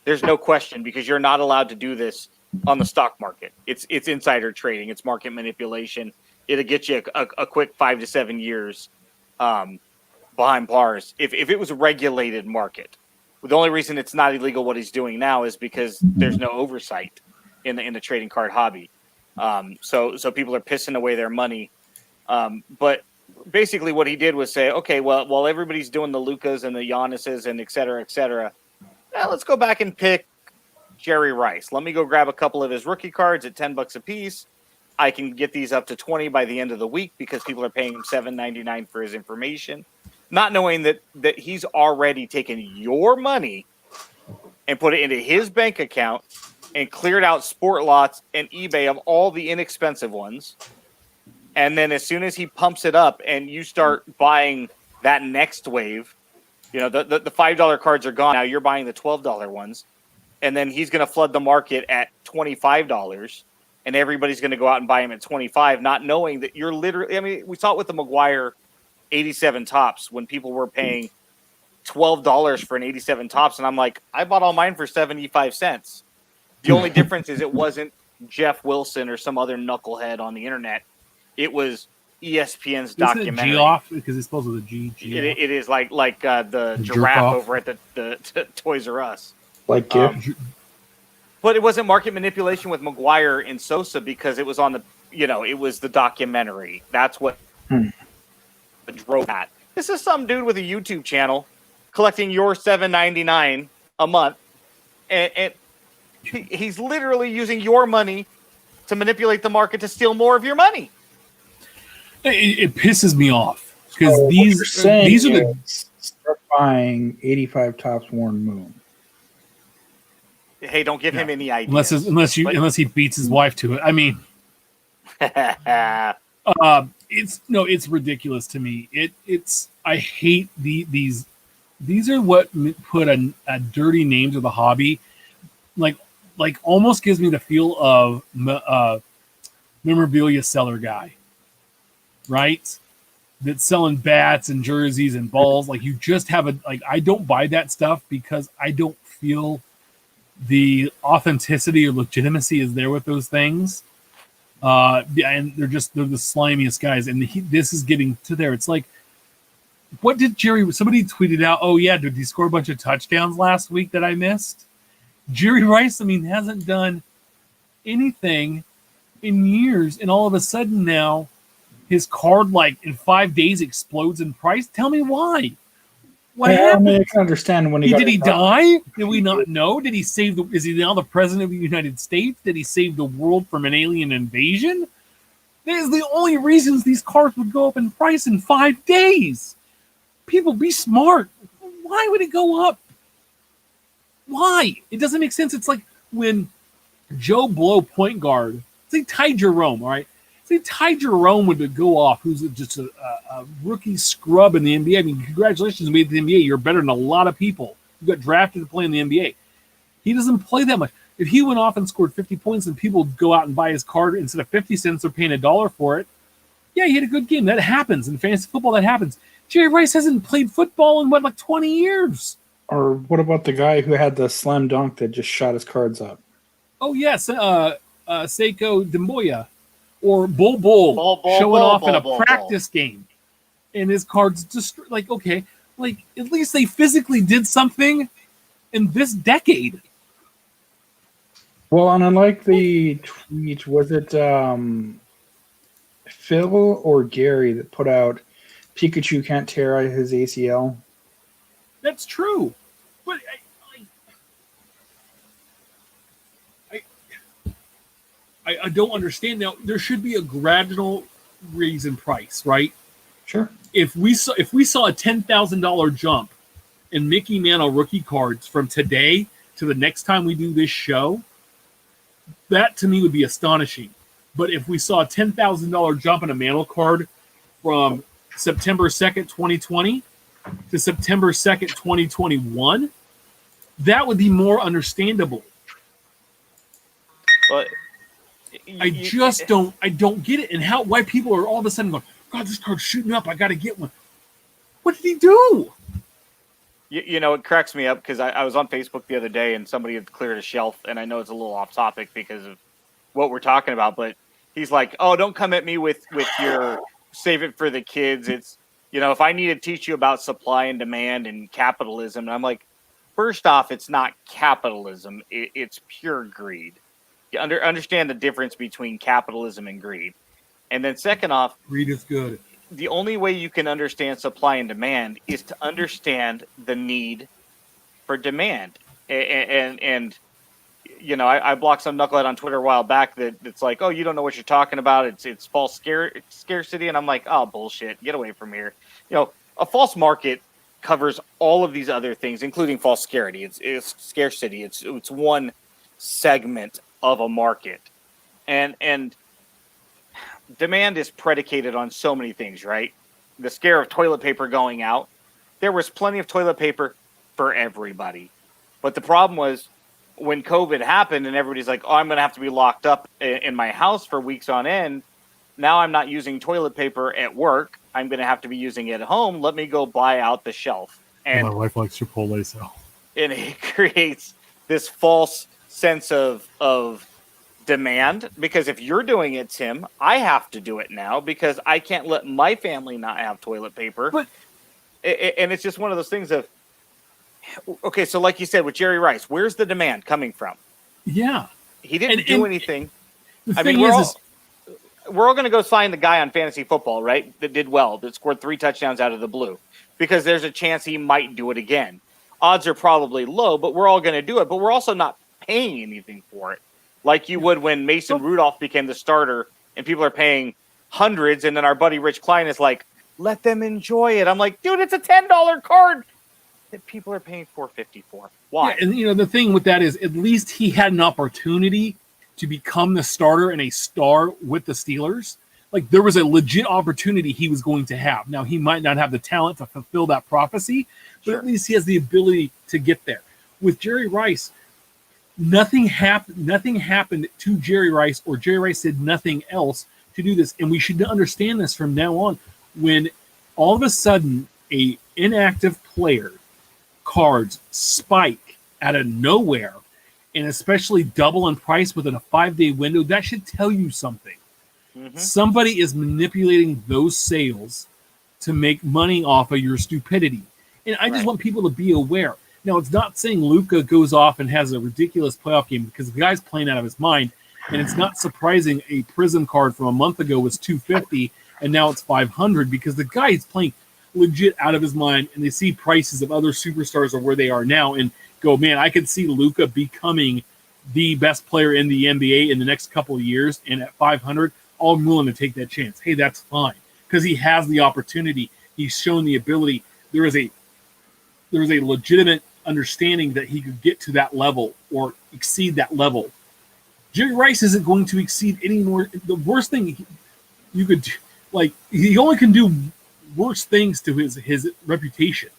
There's no question, because you're not allowed to do this on the stock market. It's insider trading. It's market manipulation. It'll get you a quick 5 to 7 years behind bars. If it was a regulated market. The only reason it's not illegal what he's doing now is because there's no oversight in the trading card hobby. So people are pissing away their money. But basically what he did was say, okay, well, while everybody's doing the Lucas and the Giannis's and et cetera, let's go back and pick Jerry Rice. Let me go grab a couple of his rookie cards at $10 a piece. I can get these up to 20 by the end of the week because people are paying him $7.99 for his information. Not knowing that he's already taken your money and put it into his bank account and cleared out Sport Lots and eBay of all the inexpensive ones. And then as soon as he pumps it up and you start buying that next wave, the $5 cards are gone. Now you're buying the $12 ones. And then he's going to flood the market at $25. And everybody's going to go out and buy him at $25, not knowing that you're literally – I mean, we saw it with the Maguire 87 tops when people were paying $12 for an 87 tops. And I'm like, I bought all mine for 75 cents. The only difference is it wasn't Jeff Wilson or some other knucklehead on the internet. It was ESPN's documentary.
G off because it's supposed to be G.
It is like the giraffe over at the Toys R Us.
Like
but it wasn't market manipulation with Maguire and Sosa because it was on the it was the documentary. That's what drove that. This is some dude with a YouTube channel collecting your $7.99 a month, and He's literally using your money to manipulate the market to steal more of your money.
It pisses me off because
So what
these
you're saying
these are the
is start buying 85 Tops Warren Moon.
Hey, don't give him any ideas.
unless he beats his wife to it. I mean, it's ridiculous to me. I hate these are what put a dirty name to the hobby, like almost gives me the feel of memorabilia seller guy, right? That's selling bats and jerseys and balls. Like you just have I don't buy that stuff because I don't feel the authenticity or legitimacy is there with those things. And they're the slimiest guys. And this is getting to there. It's like, what did somebody tweeted out, oh yeah, did he score a bunch of touchdowns last week that I missed? Jerry Rice, hasn't done anything in years. And all of a sudden now his card, in 5 days, explodes in price. Tell me why. What happened?
I can understand when
did he die? Did we not know? Did he is he now the president of the United States? Did he save the world from an alien invasion? That is the only reasons these cards would go up in price in 5 days. People, be smart. Why would it go up? Why? It doesn't make sense. It's like when Joe Blow, point guard, say Ty Jerome, all right? Say Ty Jerome would go off, who's just a rookie scrub in the NBA. Congratulations, you made the NBA. You're better than a lot of people. You got drafted to play in the NBA. He doesn't play that much. If he went off and scored 50 points and people would go out and buy his card instead of 50 cents, they're paying $1 for it. Yeah, he had a good game. That happens. In fantasy football, that happens. Jerry Rice hasn't played football in, 20 years?
Or what about the guy who had the slam dunk that just shot his cards up?
Oh, yes. Seiko Demboya. Or Bull showing off in a practice game. And his cards just, okay. At least they physically did something in this decade.
Well, and unlike the tweet, was it Phil or Gary that put out Pikachu can't tear out his ACL?
That's true. But I don't understand. Now, there should be a gradual raise in price, right?
Sure.
If we saw a $10,000 jump in Mickey Mantle rookie cards from today to the next time we do this show, that to me would be astonishing. But if we saw a $10,000 jump in a Mantle card from September 2nd, 2020 to September 2nd, 2021, that would be more understandable.
But
I don't get it. And why people are all of a sudden going, God, this card's shooting up. I got to get one. What did he do?
It cracks me up because I was on Facebook the other day and somebody had cleared a shelf, and I know it's a little off topic because of what we're talking about, but he's like, oh, don't come at me with your save it for the kids. It's, if I need to teach you about supply and demand and capitalism, and I'm like, first off, it's not capitalism. It's pure greed. You understand the difference between capitalism and greed. And then second off,
greed is good.
The only way you can understand supply and demand is to understand the need for demand. And I blocked some knucklehead on Twitter a while back that's like, oh, you don't know what you're talking about. It's false scarcity. And I'm like, oh, bullshit. Get away from here. A false market covers all of these other things, including false scarcity. It's scarcity. It's one segment of a market. And demand is predicated on so many things, right? The scare of toilet paper going out. There was plenty of toilet paper for everybody. But the problem was when COVID happened and everybody's like, oh, I'm going to have to be locked up in my house for weeks on end. Now I'm not using toilet paper at work. I'm going to have to be using it at home. Let me go buy out the shelf. And
my wife likes Chipotle, so.
And it creates this false sense of demand, because if you're doing it, Tim, I have to do it now because I can't let my family not have toilet paper.
But
and it's just one of those things of, okay, so like you said with Jerry Rice, where's the demand coming from?
Yeah,
he didn't do anything.
I mean, we're
all going to go sign the guy on fantasy football, right? That did well, that scored 3 touchdowns out of the blue, because there's a chance he might do it again. Odds are probably low, but we're all going to do it. But we're also not paying anything for it, like you would when Mason Rudolph became the starter, and people are paying hundreds, and then our buddy Rich Klein is like, "Let them enjoy it." I'm like, dude, it's a $10 card that people are paying $4.50 for. Why?
Yeah, and the thing with that is, at least he had an opportunity to become the starter and a star with the Steelers. Like, there was a legit opportunity he was going to have. Now, he might not have the talent to fulfill that prophecy, but at least he has the ability to get there. With Jerry Rice, nothing happened to Jerry Rice, or Jerry Rice did nothing else to do this. And we should understand this from now on. When all of a sudden a inactive player cards spike out of nowhere, and especially double in price within a 5-day window, that should tell you something. Mm-hmm. Somebody is manipulating those sales to make money off of your stupidity. And I just want people to be aware. Now, it's not saying Luka goes off and has a ridiculous playoff game, because the guy's playing out of his mind. And it's not surprising a Prism card from a month ago was $250 and now it's $500, because the guy is playing legit out of his mind, and they see prices of other superstars or where they are now and go, man, I could see Luka becoming the best player in the NBA in the next couple of years. And at $500, I'm willing to take that chance. Hey, that's fine, because he has the opportunity. He's shown the ability. There is a legitimate understanding that he could get to that level or exceed that level. Jerry Rice isn't going to exceed any more. The worst thing you could do, like, he only can do worse things to his reputation.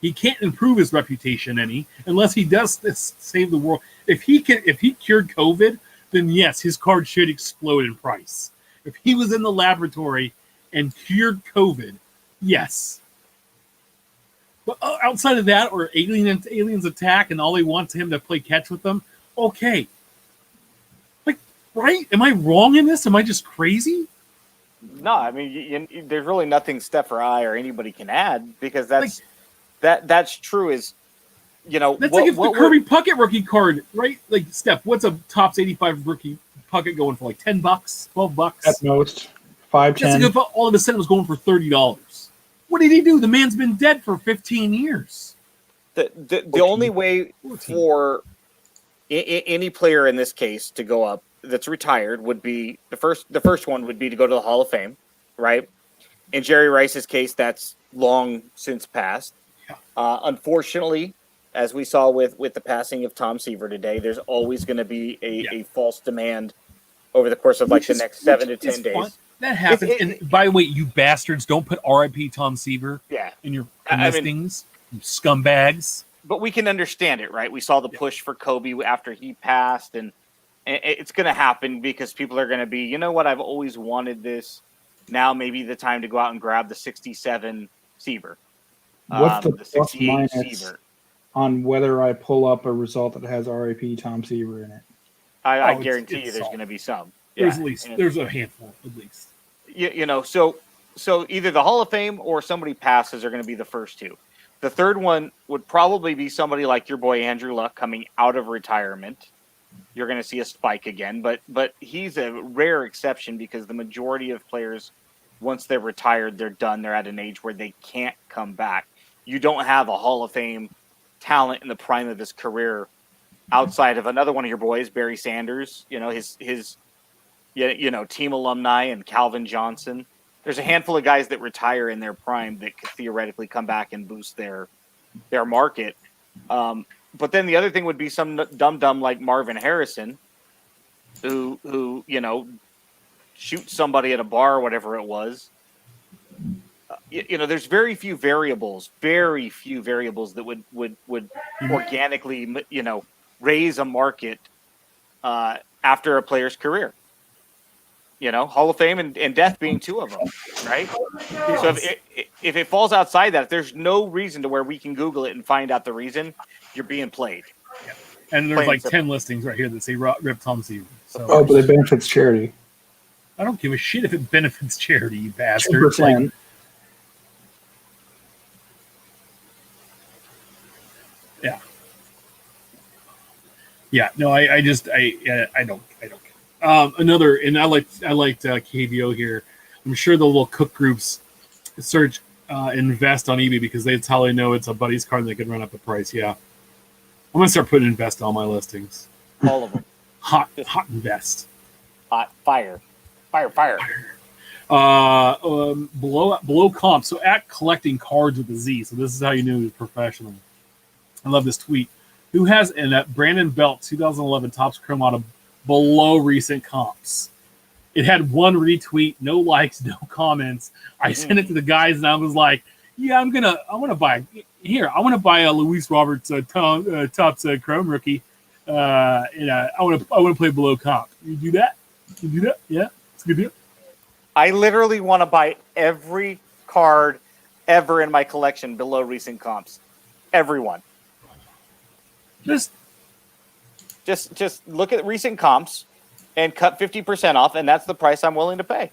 He can't improve his reputation any unless he does this, save the world. If he cured COVID, then yes, his card should explode in price. If he was in the laboratory and cured COVID, yes. But outside of that, or aliens attack and all they want him to play catch with them, okay. Like, right? Am I wrong in this? Am I just crazy?
No, I mean, there's really nothing Steph or I or anybody can add, because that's true. Is,
that's like if the Kirby Puckett rookie card, right? Like, Steph, what's a Topps 85 rookie Puckett going for? Like $10, $12
at most, $5, $10.
That's like if all of a sudden it was going for $30. What did he do? The man's been dead for 15 years.
The only way for any player in this case to go up that's retired would be the first one would be to go to the Hall of Fame, right? In Jerry Rice's case, that's long since passed. Yeah. Unfortunately, as we saw with the passing of Tom Seaver today, there's always going to be a false demand over the course of the next 7 to 10 days.
Fun. That happens. And by the way, you bastards, don't put RIP Tom Seaver in your listings, you scumbags.
But we can understand it, right? We saw the push for Kobe after he passed, and it's going to happen because people are going to be, you know what, I've always wanted this. Now maybe the time to go out and grab the 67 Seaver.
What's the plus minus Seaver on whether I pull up a result that has RIP Tom Seaver in it?
I guarantee you there's going to be some.
There's at least there's a handful at least.
So either the Hall of Fame or somebody passes are going to be the first two. The third one would probably be somebody like your boy Andrew Luck coming out of retirement. You're going to see a spike again, but he's a rare exception, because the majority of players, once they're retired, they're done. They're at an age where they can't come back. You don't have a Hall of Fame talent in the prime of his career outside of another one of your boys, Barry Sanders. His team alumni, and Calvin Johnson. There's a handful of guys that retire in their prime that could theoretically come back and boost their market. But then the other thing would be some dumb like Marvin Harrison, who shoots somebody at a bar or whatever it was. There's very few variables that would organically raise a market after a player's career. Hall of Fame and death being two of them, right? So if it falls outside that, if there's no reason to where we can Google it and find out the reason, you're being played.
Yeah. And there's like 10 listings right here that say Rip Tom Seaver.
So, but it benefits charity.
I don't give a shit if it benefits charity, you bastard.
10%.
Yeah. No, I don't. Another, and I liked KVO here. I'm sure the little cook groups invest on eBay because that's how they know it's a buddy's card and they can run up the price. Yeah. I'm gonna start putting invest on my listings.
All of them.
Hot invest.
Hot fire.
Below comp. So at collecting cards with a Z. So this is how you knew he was professional. I love this tweet. Who has Brandon Belt 2011 Topps Chrome Auto below recent comps? It had one retweet, no likes, no comments. I sent it to the guys and I was like, yeah, I want to buy a Luis Roberts Topps Chrome rookie. And I want to play below comp. You do that? Yeah, it's a good deal.
I literally want to buy every card ever in my collection below recent comps. Everyone. Just look at recent comps and cut 50% off, and that's the price I'm willing to pay.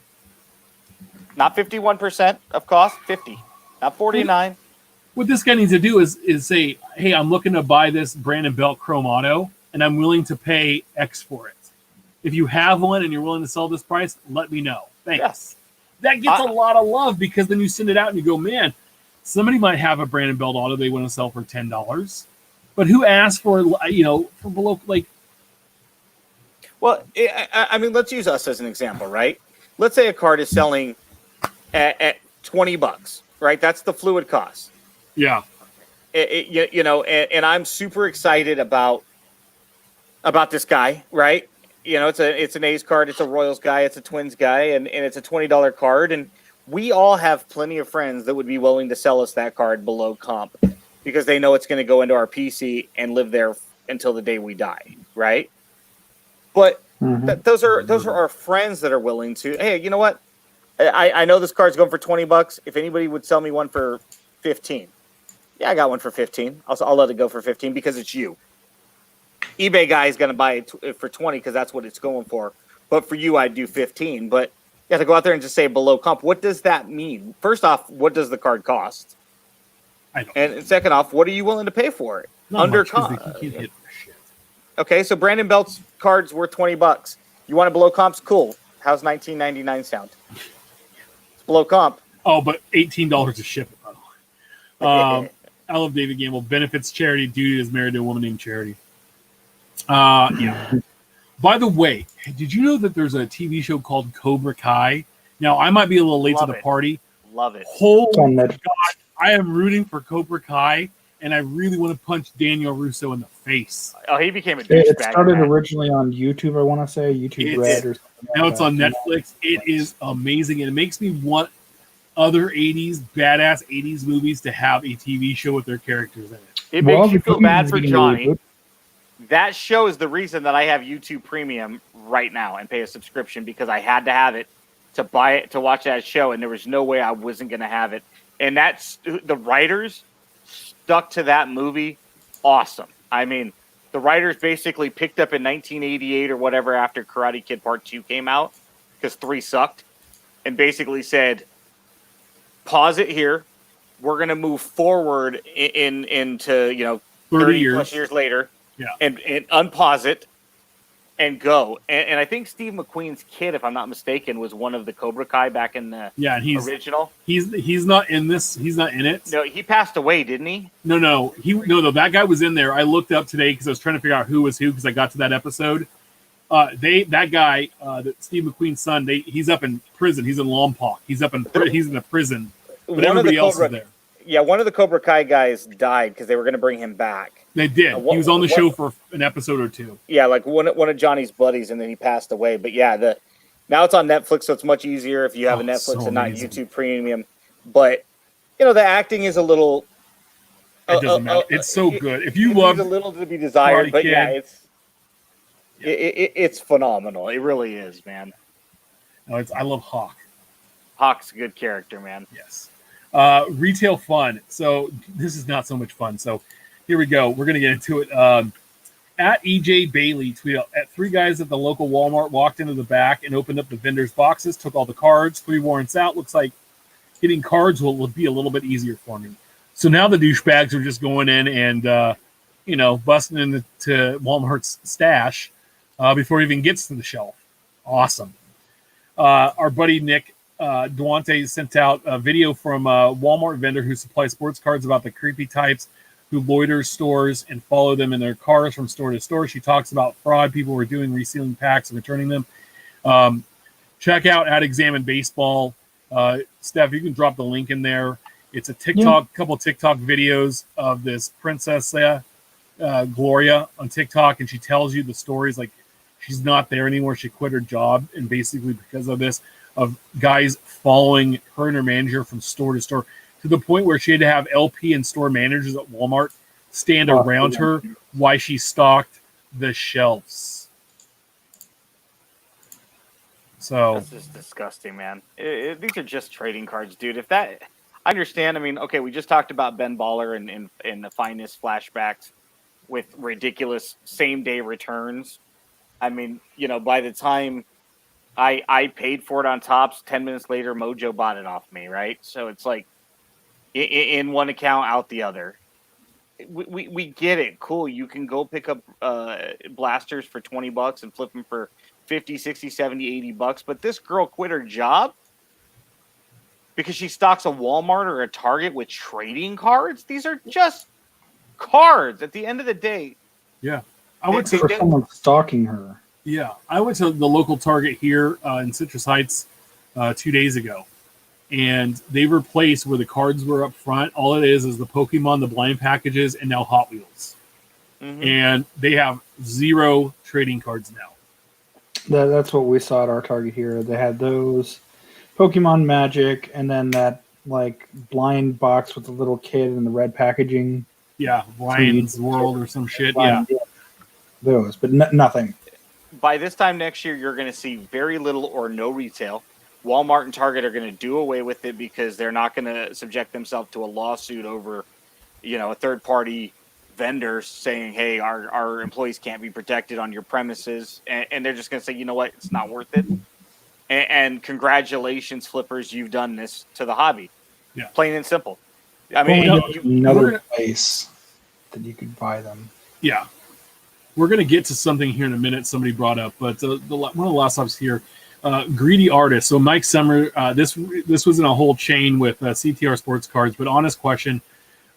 Not 51% of cost, 50. Not 49.
What this guy needs to do is say, hey, I'm looking to buy this Brandon Belt Chrome Auto, and I'm willing to pay X for it. If you have one and you're willing to sell this price, let me know. Thanks.
Yes.
That gets a lot of love because then you send it out and you go, man, somebody might have a Brandon Belt Auto they want to sell for $10. But who asked for, for below, like...
Well, I mean, let's use us as an example, right? Let's say a card is selling at $20, right? That's the fluid cost.
Yeah.
And I'm super excited about this guy, right? It's an A's card, it's a Royals guy, it's a Twins guy, and it's a $20 card. And we all have plenty of friends that would be willing to sell us that card below comp because they know it's going to go into our PC and live there until the day we die, right? But those are our friends that are willing to. Hey, you know what? I know this card's going for $20. If anybody would sell me one for 15, yeah, I got one for 15. I'll let it go for 15 because it's you. eBay guy is going to buy it for 20 because that's what it's going for. But for you, I'd do 15. But you have to go out there and just say below comp. What does that mean? First off, what does the card cost?
I don't
and second off, what are you willing to pay for it?
Not
Under
much, 'cause
comp.
they can't hit for shit.
Okay, so Brandon Belt's card's worth $20. You want it below comps? Cool. How's $19.99 sound? It's below comp.
Oh, but $18 to ship it, by the way. I love David Gamble. Benefits charity. Dude is married to a woman named Charity. Yeah. By the way, did you know that there's a TV show called Cobra Kai? Now, I might be a little late to the party.
Love it.
Holy God, I am rooting for Cobra Kai, and I really want to punch Daniel Russo in the face.
Oh, he became a douchebag.
It started originally on YouTube, I want to say. YouTube Red or something.
Now it's on Netflix. It is amazing, and it makes me want other 80s, badass 80s movies to have a TV show with their characters in it.
It makes you feel bad for Johnny. That show is the reason that I have YouTube Premium right now and pay a subscription because I had to have it to buy it to watch that show, and there was no way I wasn't going to have it. And that's the writers stuck to that movie. Awesome. I mean, the writers basically picked up in 1988 or whatever after Karate Kid Part 2 came out because 3 sucked, and basically said, pause it here. We're going to move forward into 30 plus years later.
Yeah.
And unpause it and go. And I think Steve McQueen's kid, if I'm not mistaken, was one of the Cobra Kai back in the original.
He's not in this. He's not in it.
No, he passed away, didn't he?
No. That guy was in there. I looked up today because I was trying to figure out who was who because I got to that episode. That guy, Steve McQueen's son, he's up in prison. He's in Lompoc. He's in the prison. But everybody else is there.
Yeah, one of the Cobra Kai guys died because they were going to bring him back.
They did. He was on the show for an episode or two.
Yeah, like one of Johnny's buddies, and then he passed away. But yeah, now it's on Netflix, so it's much easier if you have a Netflix and not YouTube Premium. But the acting is a little.
It doesn't matter. It's so good. If you love
a little to be desired,
Karate
but
Kid,
it's phenomenal. It really is, man.
No, I love Hawk.
Hawk's a good character, man.
Yes. Retail fun. So this is not so much fun. So here we go. We're going to get into it. At EJ Bailey tweet out, at 3 guys at the local Walmart walked into the back and opened up the vendor's boxes, took all the cards, 3 warrants out. Looks like getting cards will be a little bit easier for me. So now the douchebags are just going in and, busting into Walmart's stash before it even gets to the shelf. Awesome. Our buddy Nick Duante sent out a video from a Walmart vendor who supplies sports cards about the creepy types who loiters stores and follow them in their cars from store to store. She talks about fraud people were doing, resealing packs and returning them. Check out at Examine Baseball. Steph, you can drop the link in there. It's a couple TikTok videos of this Princess Gloria on TikTok, and she tells you the stories like she's not there anymore. She quit her job, and basically because of this, of guys following her and her manager from store to store to the point where she had to have LP and store managers at Walmart stand around her while she stocked the shelves. So
that's just disgusting, man. These are just trading cards, dude. If that, I understand. I mean, okay, we just talked about Ben Baller and the finest flashbacks with ridiculous same-day returns. I mean, you know, by the time I paid for it on Topps, 10 minutes later, Mojo bought it off me, right? So it's like in one account, out the other. We get it. Cool. You can go pick up blasters for $20 and flip them for 50, 60, 70, $80. But this girl quit her job because she stocks a Walmart or a Target with trading cards. These are just cards at the end of the day.
Yeah.
For someone stalking her.
Yeah. I went to the local Target here in Citrus Heights 2 days ago. And they replaced where the cards were up front. All it is the Pokemon, the blind packages, and now Hot Wheels. Mm-hmm. And they have 0 trading cards now.
That's what we saw at our Target here. They had those Pokemon Magic, and then that like blind box with the little kid and the red packaging.
Yeah, Ryan's World or some shit.
Yeah. Those, but nothing.
By this time next year, you're going to see very little or no retail. Walmart and Target are going to do away with it because they're not going to subject themselves to a lawsuit over, you know, a third-party vendor saying, hey, our employees can't be protected on your premises. And they're just going to say, you know what, it's not worth it. And congratulations, flippers, you've done this to the hobby.
Yeah.
Plain and simple. I mean,
another place that you could buy them.
Yeah. We're going to get to something here in a minute somebody brought up, but one of the last topics here, greedy artists. So Mike Summer, this was in a whole chain with CTR Sports Cards, but honest question,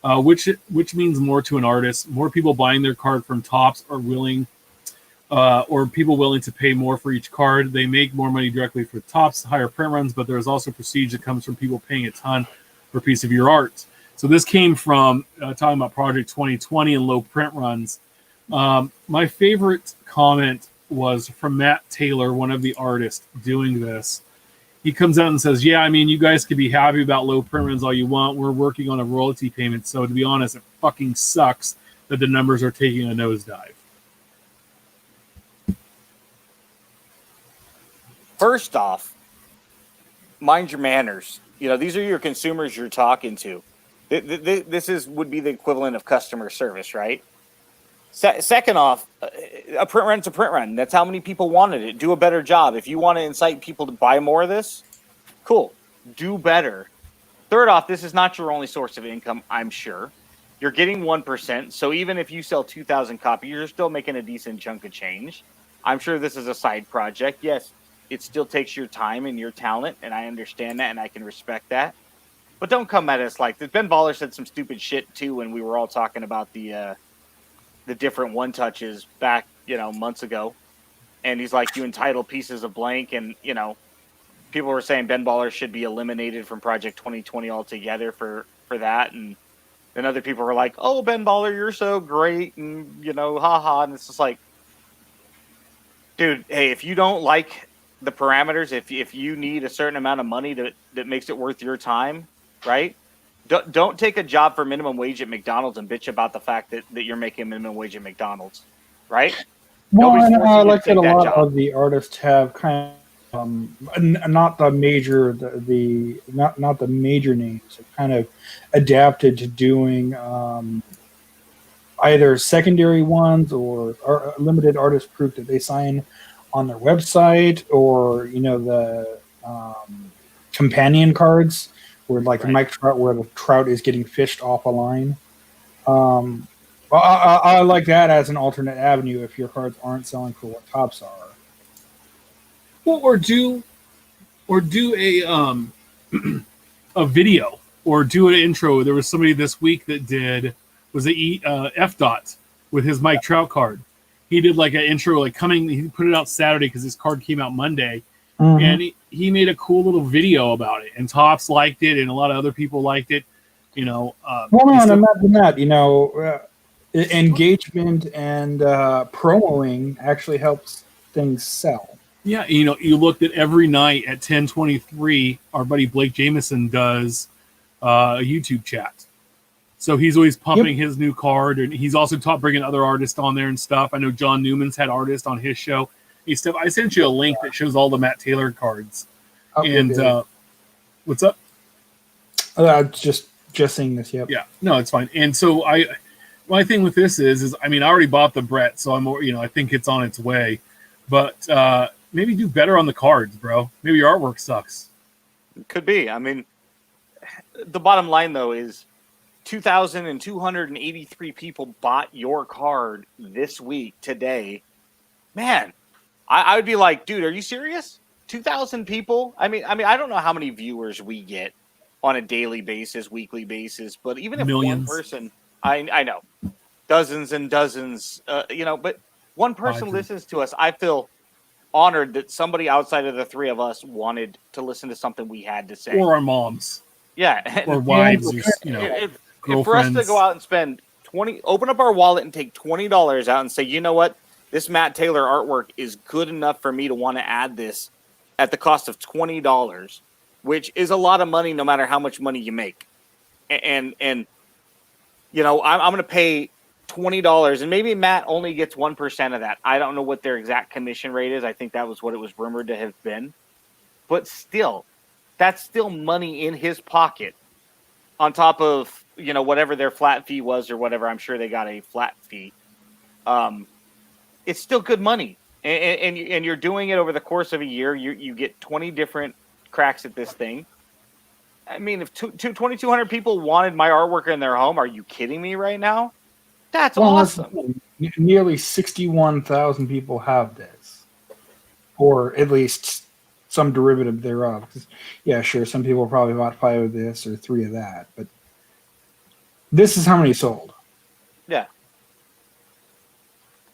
which means more to an artist? More people buying their card from Topps are willing, or people willing to pay more for each card. They make more money directly for Topps, higher print runs, but there's also prestige that comes from people paying a ton for a piece of your art. So this came from talking about Project 2020 and low print runs. My favorite comment was from Matt Taylor, one of the artists doing this. He comes out and says, yeah, I mean, you guys could be happy about low print runs all you want. We're working on a royalty payment. So to be honest, it fucking sucks that the numbers are taking a nosedive.
First off, mind your manners. You know, these are your consumers you're talking to. This would be the equivalent of customer service, right? Second off, a print run's a print run. That's how many people wanted it. Do a better job. If you want to incite people to buy more of this, cool. Do better. Third off, this is not your only source of income, I'm sure. You're getting 1%. So even if you sell 2,000 copies, you're still making a decent chunk of change. I'm sure this is a side project. Yes, it still takes your time and your talent, and I understand that, and I can respect that. But don't come at us like this. Ben Baller said some stupid shit, too, when we were all talking about the different one-touches back, you know, months ago. And he's like, you entitle pieces of blank. And, you know, people were saying Ben Baller should be eliminated from Project 2020 altogether for that. And then other people were like, oh, Ben Baller, you're so great. And, you know, haha. And it's just like, dude, hey, if you don't like the parameters, if you need a certain amount of money that makes it worth your time, right? Don't take a job for minimum wage at McDonald's and bitch about the fact that you're making minimum wage at McDonald's, right?
Well, and I like that a lot of the artists have kind of not the major not the major names, have kind of adapted to doing either secondary ones or limited artist proof that they sign on their website, or you know the companion cards. Where like right. Mike Trout, where the trout is getting fished off a line. I like that as an alternate avenue if your cards aren't selling for what Topps are.
Well, or do a a video or do an intro. There was somebody this week that did was the F Dot with his Mike Trout card. He did like an intro, like coming. He put it out Saturday because his card came out Monday, and he made a cool little video about it. And Topps liked it, and a lot of other people liked it. You know,
well, no, and imagine that. You know, engagement and promoing actually helps things sell.
Yeah, you know, you looked at every night at 10:23. Our buddy Blake Jameson does a YouTube chat. So he's always pumping his new card, and he's also bringing other artists on there and stuff. I know John Newman's had artists on his show. I sent you a link that shows all the Matt Taylor cards. And what's up?
Just seeing this. Yep.
Yeah, no, it's fine. And so my thing with this is I mean, I already bought the Brett, so I'm, you know, I think it's on its way. But maybe do better on the cards, bro. Maybe your artwork sucks.
Could be. I mean, the bottom line though is 2,283 people bought your card this week, today. Man, I would be like, dude, are you serious? 2,000 people? I mean, I don't know how many viewers we get on a daily basis, weekly basis, but even if
Millions.
one person, I know, dozens and dozens, you know, but one person listens to us, I feel honored that somebody outside of the three of us wanted to listen to something we had to say.
Or our moms.
Yeah.
Or wives, or, you know.
If for us to go out and spend open up our wallet and take $20 out and say, you know what, this Matt Taylor artwork is good enough for me to want to add this at the cost of $20, which is a lot of money no matter how much money you make. And you know, I'm going to pay $20, and maybe Matt only gets 1% of that. I don't know what their exact commission rate is. I think that was what it was rumored to have been. But still, that's still money in his pocket on top of, you know, whatever their flat fee was or whatever. I'm sure they got a flat fee. It's still good money. And you're doing it over the course of a year. You get 20 different cracks at this thing. I mean, if 2,200 people wanted my artwork in their home, are you kidding me right now? That's awesome.
Nearly 61,000 people have this, or at least some derivative thereof. Yeah, sure, some people probably bought 5 of this or 3 of that, but this is how many sold.
Yeah.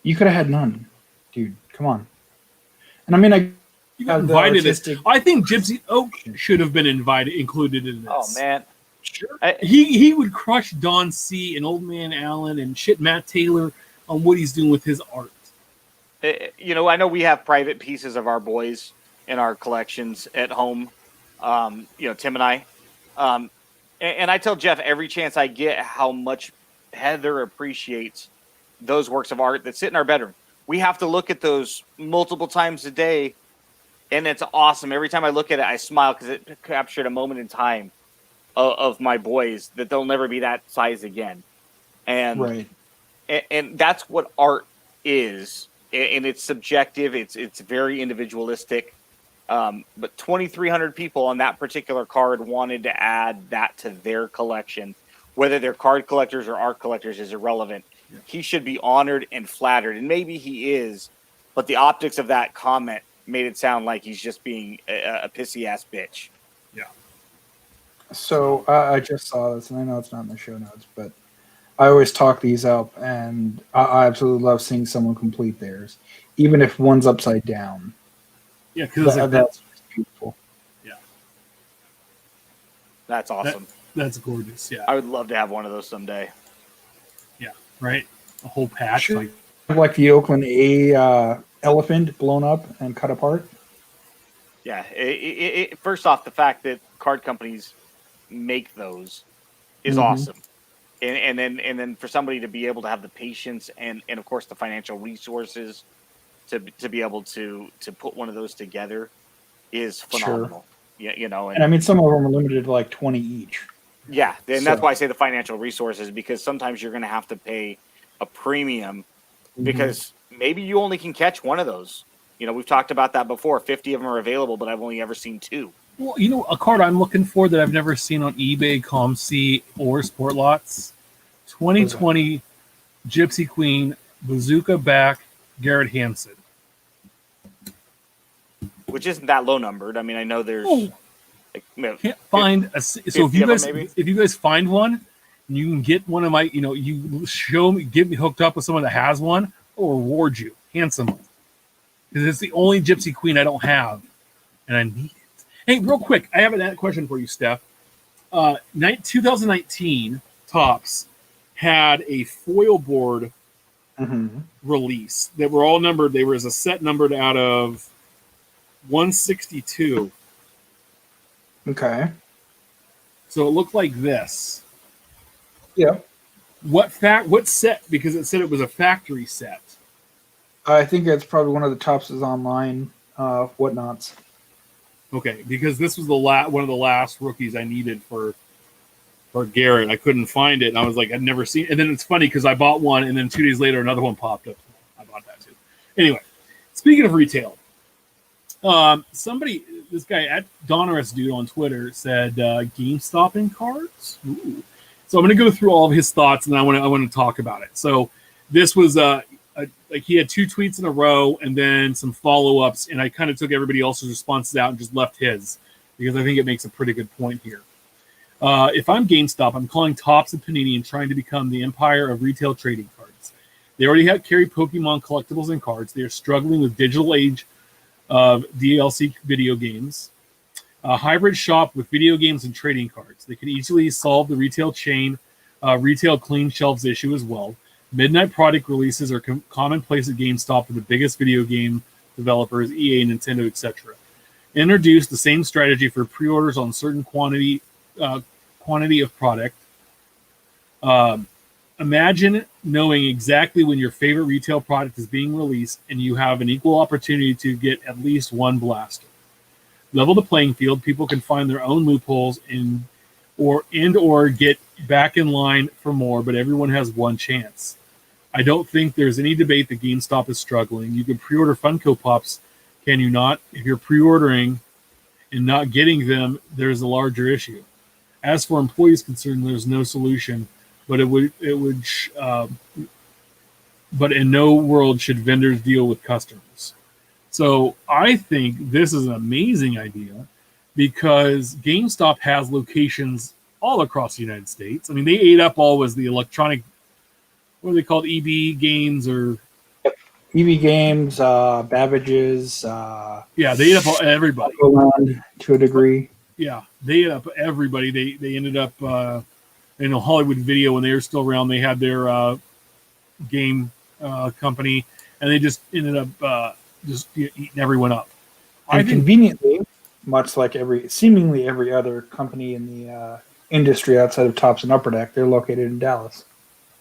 You could have had none, dude. Come on. And I mean,
you got invited. I think Gypsy Oak should have been included in this.
Oh man,
sure.
He would crush Don C and Old Man Allen and shit Matt Taylor on what he's doing with his art.
You know, I know we have private pieces of our boys in our collections at home. You know, Tim and I, and I tell Jeff every chance I get how much Heather appreciates those works of art that sit in our bedroom. We have to look at those multiple times a day, and it's awesome. Every time I look at it, I smile because it captured a moment in time of my boys that they'll never be that size again. And
right.
And that's what art is, and it's subjective. It's very individualistic. But 2,300 people on that particular card wanted to add that to their collection. Whether they're card collectors or art collectors is irrelevant. Yeah. He should be honored and flattered, and maybe he is. But the optics of that comment made it sound like he's just being a pissy ass bitch.
Yeah.
So I just saw this, and I know it's not in the show notes, but I always talk these up, and I absolutely love seeing someone complete theirs, even if one's upside down.
Yeah, because
that's beautiful.
Yeah,
that's awesome.
That's gorgeous. Yeah,
I would love to have one of those someday.
Yeah, right. A whole patch,
sure. like the Oakland A elephant blown up and cut apart.
Yeah. First off, the fact that card companies make those is awesome. And then for somebody to be able to have the patience and of course the financial resources to be able to put one of those together is phenomenal. Sure. Yeah, you know,
and I mean some of them are limited to like 20 each.
Yeah, and that's why I say the financial resources, because sometimes you're going to have to pay a premium because maybe you only can catch one of those. You know, we've talked about that before. 50 of them are available, but I've only ever seen 2.
Well, you know, a card I'm looking for that I've never seen on eBay, ComC, or Sport Lots. 2020 Gypsy Queen, Bazooka back, Garrett Hansen.
Which isn't that low numbered. I mean, I know there's...
Can't find a... So if you guys find one, You can get one of my, you show me, get me hooked up with someone that has one, I'll reward you handsomely. Because it's the only Gypsy Queen I don't have, and I need it. Hey, real quick, I have a question for you, Steph. 2019 Topps had a foil board release that were all numbered. They were as a set numbered out of 162.
Okay.
So it looked like this.
Yeah.
What set? Because it said it was a factory set.
I think it's probably one of the Topps' online whatnots.
Okay, because this was one of the last rookies I needed for Garrett. I couldn't find it, and I was like, I'd never seen it. And then it's funny because I bought one, and then 2 days later, another one popped up. I bought that too. Anyway, speaking of retail, this guy at Donruss Dude on Twitter said GameStop in cards. Ooh. So I'm going to go through all of his thoughts, and I want to talk about it. So this was like he had 2 tweets in a row, and then some follow-ups, and I kind of took everybody else's responses out and just left his because I think it makes a pretty good point here. If I'm GameStop, I'm calling Topps and Panini and trying to become the empire of retail trading cards. They already carry Pokemon collectibles and cards. They are struggling with digital age of DLC video games. A hybrid shop with video games and trading cards. They could easily solve the retail chain, retail clean shelves issue as well. Midnight product releases are commonplace at GameStop with the biggest video game developers, EA, Nintendo, etc. Introduce the same strategy for pre-orders on certain quantity of product. Imagine knowing exactly when your favorite retail product is being released and you have an equal opportunity to get at least one blaster. Level the playing field. People can find their own loopholes or get back in line for more, but everyone has one chance. I don't think there's any debate that GameStop is struggling. You can pre-order Funko Pops, can you not? If you're pre-ordering and not getting them, there's a larger issue. As for employees concerned, there's no solution, but but in no world should vendors deal with customers. So I think this is an amazing idea because GameStop has locations all across the United States. I mean, they ate up all was the electronic, what are they called, EB Games or
EB Games, Babbage's.
Yeah, they ate up everybody
to a degree.
Yeah, they ate up everybody. They ended up, Hollywood Video when they were still around. They had their game company, and they just ended up eating everyone up.
And conveniently, much like seemingly every other company in the industry outside of Topps and Upper Deck, they're located in Dallas.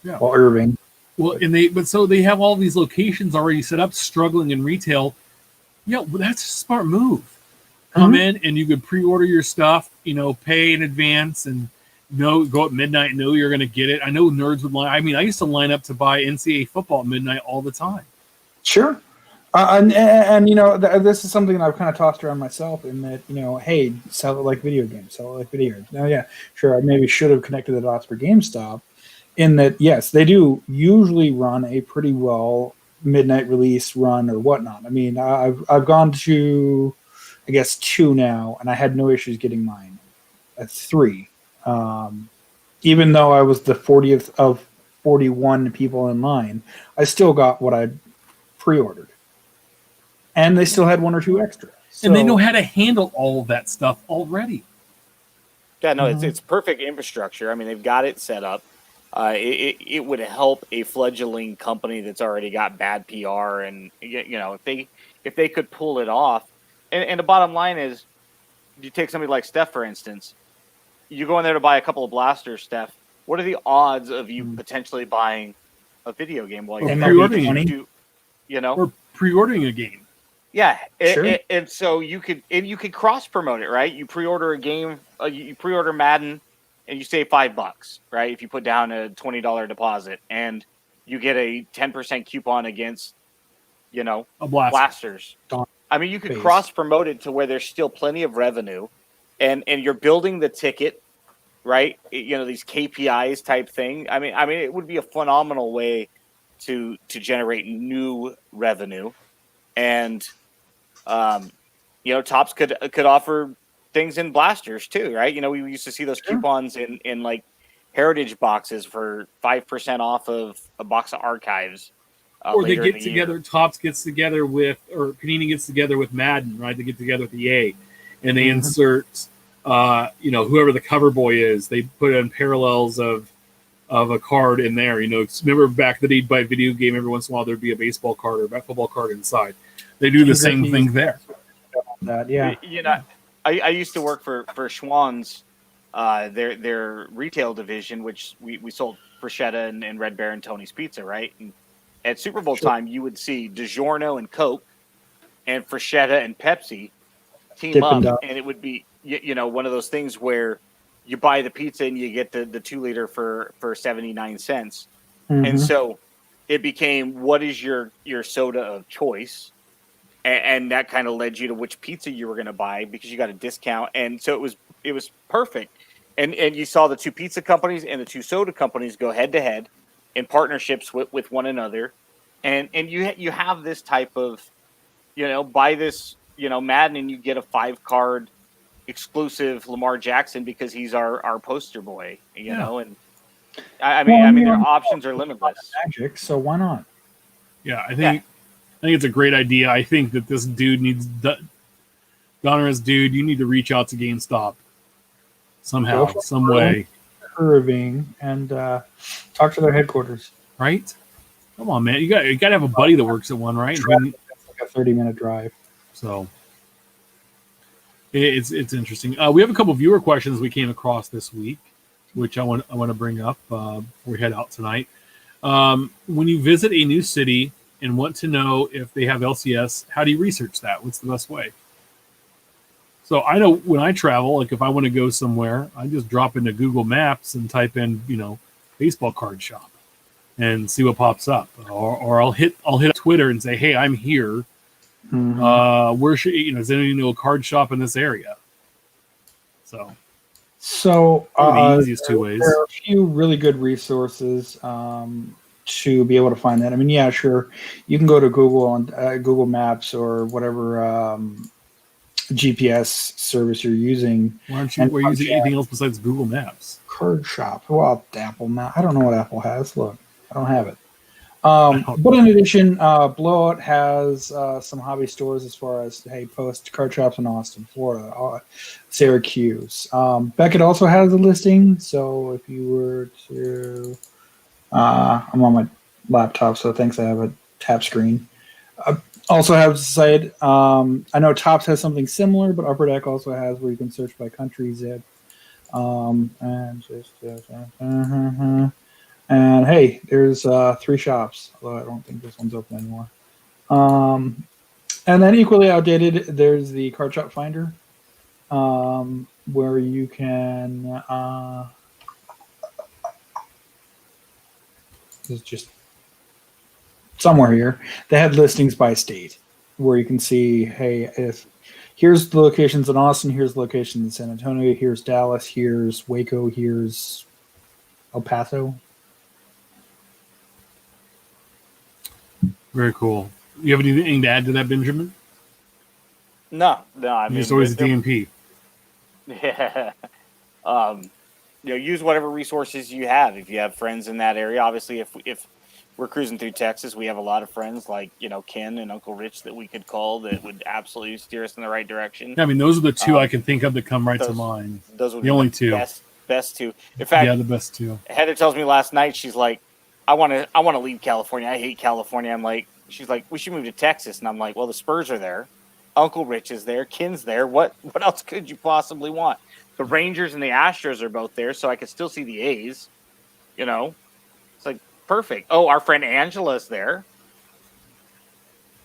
Yeah.
Or Irving.
Well, so they have all these locations already set up, struggling in retail. Yeah, well, that's a smart move. Come in and you could pre-order your stuff, pay in advance and go at midnight, know you're going to get it. I know nerds would line. I mean, I used to line up to buy NCAA football at midnight all the time.
Sure. And this is something that I've kind of tossed around myself in that, hey, sell it like video games, sell it like video games. Now, yeah, sure, I maybe should have connected the dots for GameStop in that, yes, they do usually run a pretty well midnight release run or whatnot. I mean, I've gone to, I guess, 2 now, and I had no issues getting mine. That's 3. Even though I was the 40th of 41 people in line, I still got what I pre-ordered. And they still had 1 or 2 extra. So,
and they know how to handle all of that stuff already.
Yeah, no, it's perfect infrastructure. I mean, they've got it set up. It would help a fledgling company that's already got bad PR, and if they could pull it off. And the bottom line is, you take somebody like Steph, for instance. You go in there to buy a couple of blasters, Steph. What are the odds of you potentially buying a video game while you're
pre-ordering?
Or
pre-ordering a game.
Yeah,
sure.
And so you could cross promote it, right? You pre-order a game, you pre-order Madden, and you save $5, right? If you put down a $20 deposit, and you get a 10% coupon against,
a
blasters. I mean, you could cross promote it to where there's still plenty of revenue, and you're building the ticket, right? These KPIs type thing. I mean, it would be a phenomenal way to generate new revenue, and Topps could offer things in blasters too, right? We used to see those coupons in like heritage boxes for 5% off of a box of archives.
Or they
later in
get
the
together.
year.
Topps gets together with, or Panini gets together with Madden, right? They get together with EA, and they insert, whoever the cover boy is. They put in parallels of a card in there. Remember back in the day, you'd buy a video game every once in a while. There'd be a baseball card or a football card inside. They do the same thing there.
That, yeah.
I used to work for Schwann's, their retail division, which we sold Bruschetta and Red Baron Tony's Pizza, right? And at Super Bowl time, you would see DiGiorno and Coke and Bruschetta and Pepsi team up, and it would be one of those things where you buy the pizza and you get the 2 liter for 79 cents. And so it became, what is your soda of choice? And that kind of led you to which pizza you were going to buy because you got a discount. And so it was perfect. And you saw the 2 pizza companies and the 2 soda companies go head to head in partnerships with one another. And you have this type of, buy this, Madden, and you get a 5-card exclusive Lamar Jackson because he's our poster boy, know. And I mean, their options are limitless.
Magic, so why not?
Yeah, I think it's a great idea. I think that this dude Donruss dude, you need to reach out to GameStop somehow, some way.
Irving and talk to their headquarters.
Right? Come on, man. You got to have a buddy that works at one, right?
It's like a 30-minute drive.
So it's interesting. We have a couple viewer questions we came across this week, which I want to bring up before we head out tonight. When you visit a new city and want to know if they have LCS, how do you research that? What's the best way? So I know when I travel, like if I want to go somewhere, I just drop into Google Maps and type in, baseball card shop and see what pops up. Or I'll hit Twitter and say, hey, I'm here. Where should does anyone know a card shop in this area? So
the
easiest 2 ways.
There are a few really good resources to be able to find that. I mean, yeah, sure. You can go to Google on Google Maps or whatever GPS service you're using.
Why aren't you using anything else besides Google Maps?
Card shop. Well, Apple Map. I don't know what Apple has. Look, I don't have it. But in addition, Blowout has some hobby stores as far as, post card shops in Austin, Florida, Syracuse. Beckett also has a listing. So if you were to, I'm on my laptop, so thanks, I have a tap screen. Also have the site. I know Topps has something similar, but Upper Deck also has where you can search by country zip. And hey, there's 3 shops, although I don't think this one's open anymore. And then equally outdated, there's the Card Shop Finder, where you can. This is just somewhere here. They had listings by state, where you can see, hey, here's the locations in Austin, here's the locations in San Antonio, here's Dallas, here's Waco, here's El Paso.
Very cool. You have anything to add to that, Benjamin?
No. I mean,
it's always the DMP.
Yeah. Use whatever resources you have. If you have friends in that area, obviously, if we're cruising through Texas, we have a lot of friends like Ken and Uncle Rich that we could call that would absolutely steer us in the right direction.
Yeah, I mean, those are the 2 I can think of that come right to mind.
Those would
the
be
only
the
2.
Best 2. In fact,
the best 2.
Heather tells me last night, she's like, I want to leave California. I hate California. I'm like, she's like, we should move to Texas. And I'm like, well, the Spurs are there. Uncle Rich is there. Ken's there. What else could you possibly want? The Rangers and the Astros are both there, so I could still see the A's. It's like perfect. Oh, our friend Angela's there.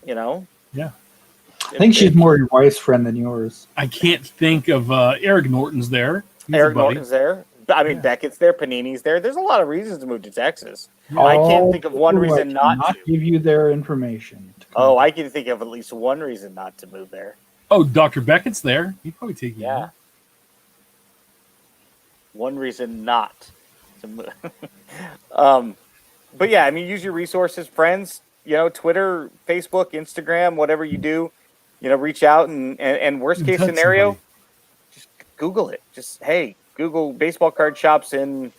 Yeah.
I think she's more your wife's friend than yours.
I can't think of Eric Norton's there.
Eric Norton's there. I mean, Beckett's there. Panini's there. There's a lot of reasons to move to Texas. I can't think of one reason not to.
Give you their information.
Oh, I can think of at least one reason not to move there.
Oh, Dr. Beckett's there. He'd probably take you.
Yeah. One reason not to move. But yeah, I mean, use your resources, friends. Twitter, Facebook, Instagram, whatever you do. Reach out and worst case scenario, just Google it. Just Google baseball card shops in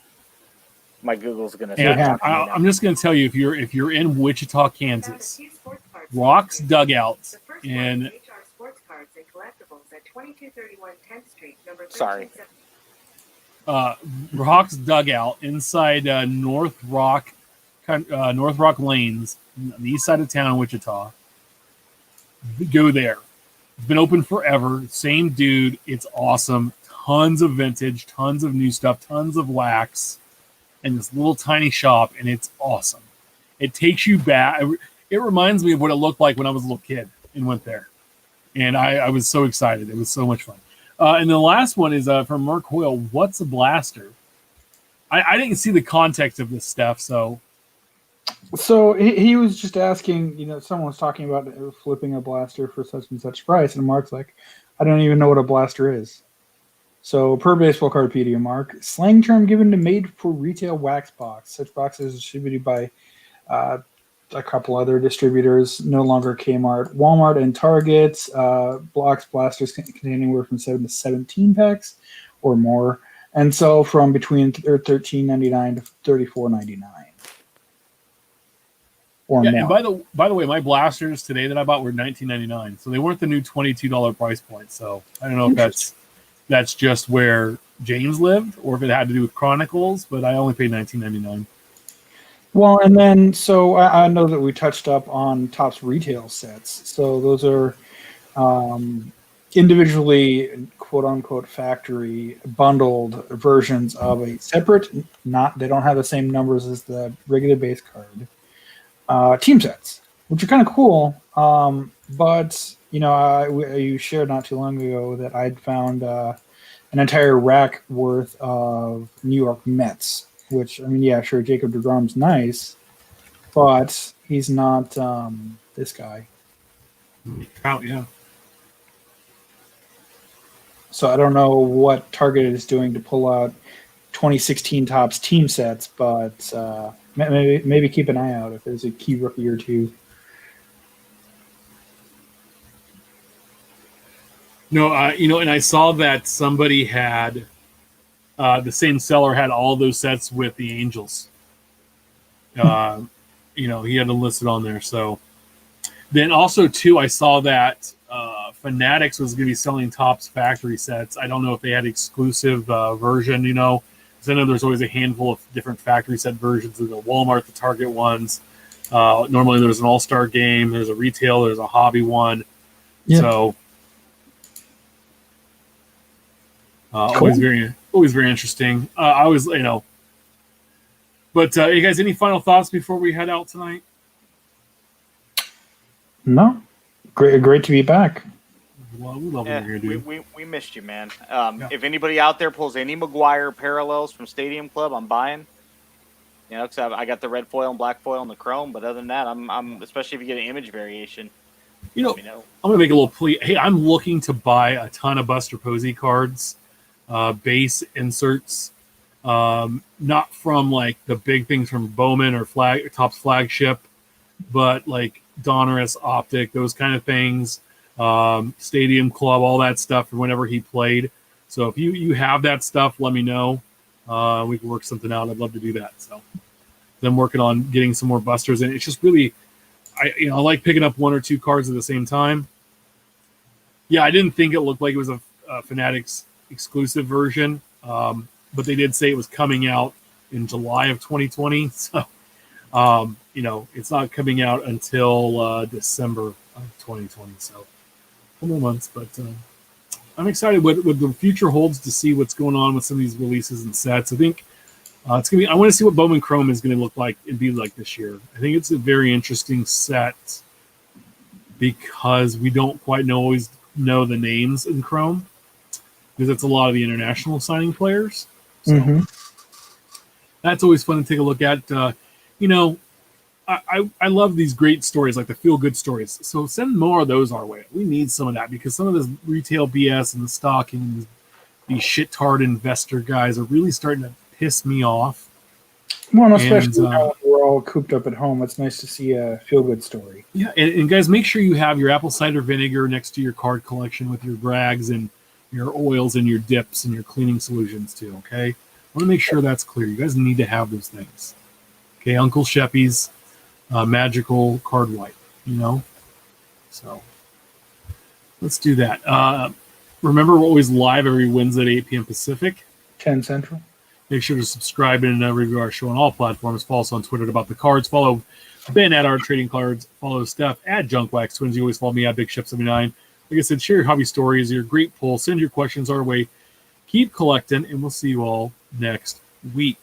My Google's gonna.
Yeah,
start talking to me now.
I'm just going to tell you, if you're in Wichita, Kansas, Rock's Dugout in
Sorry.
Rock's Dugout inside North Rock Lanes on the east side of town in Wichita. Go there. It's been open forever. Same dude. It's awesome. Tons of vintage, tons of new stuff, tons of wax, and this little tiny shop, and it's awesome. It takes you back. It reminds me of what it looked like when I was a little kid and went there. And I was so excited. It was so much fun. And the last one is from Mark Hoyle. What's a blaster? I didn't see the context of this stuff, so.
So he was just asking, someone was talking about flipping a blaster for such and such price, and Mark's like, I don't even know what a blaster is. So per Baseball Cardpedia, Mark, slang term given to made for retail wax box. Such boxes are distributed by a couple other distributors, no longer Kmart, Walmart, and Target. Blocks blasters contain anywhere from 7 to 17 packs or more, and sell from between $13.99 to $34.99. Or
Yeah,
more.
and by the way, my blasters today that I bought were $19.99, so they weren't the new $22 price point. So I don't know if that's just where James lived or if it had to do with Chronicles, but I only paid $19.99.
Well, and then so I know that we touched up on Topps retail sets. So those are individually, quote unquote, factory bundled versions of a separate, they don't have the same numbers as the regular base card. Team sets, which are kind of cool. But, you shared not too long ago that I'd found an entire rack worth of New York Mets, which, sure, Jacob deGrom's nice, but he's not this guy.
Oh, yeah.
So I don't know what Target is doing to pull out 2016 Topps team sets, but maybe keep an eye out if there's a key rookie or two.
No, and I saw that somebody had the same seller had all those sets with the Angels. He had them listed on there. So then also too, I saw that Fanatics was going to be selling Topps factory sets. I don't know if they had exclusive version, because I know there's always a handful of different factory set versions of the Walmart, the Target ones. Normally there's an all-star game, there's a retail, there's a hobby one.
Yeah.
So
Cool.
always very interesting. I was, but you guys, any final thoughts before we head out tonight?
No, great to be back.
Well, we love what you're gonna do.
We missed you, man. If anybody out there pulls any McGuire parallels from Stadium Club, I'm buying. Because I got the red foil and black foil and the chrome, but other than that, I'm especially if you get an image variation. Let me know.
I'm gonna make a little plea. Hey, I'm looking to buy a ton of Buster Posey cards, base inserts, not from like the big things from Bowman or Topps Flagship, but like Donruss, Optic, those kind of things. Stadium Club, all that stuff from whenever he played. So if you have that stuff, let me know. We can work something out. I'd love to do that. So I'm working on getting some more busters, and it's just really, I like picking up one or two cards at the same time. Yeah, I didn't think it looked like it was a Fanatics exclusive version, but they did say it was coming out in July of 2020. So it's not coming out until December of 2020. So a couple months, but I'm excited what the future holds to see what's going on with some of these releases and sets. I think it's gonna be. I want to see what Bowman Chrome is going to look like and be like this year. I think it's a very interesting set because we don't quite always know the names in Chrome because it's a lot of the international signing players. So that's always fun to take a look at. I love these great stories, like the feel-good stories. So send more of those our way. We need some of that because some of this retail BS and the stocking and these shit-tard investor guys are really starting to piss me off.
Well, especially now we're all cooped up at home. It's nice to see a feel-good story.
Yeah, and guys, make sure you have your apple cider vinegar next to your card collection with your rags and your oils and your dips and your cleaning solutions too, okay? want to make sure that's clear. You guys need to have those things. Okay, Uncle Sheppy's magical card wipe, you know? So let's do that. Remember, we're always live every Wednesday at 8 p.m. Pacific.
10 Central.
Make sure to subscribe and review our show on all platforms. Follow us on Twitter at About the Cards. Follow Ben at Art Trading Cards. Follow Steph at Junkwax Twins. You always follow me at Big Chef 79. Like I said, share your hobby stories, your great poll. Send your questions our way. Keep collecting, and we'll see you all next week.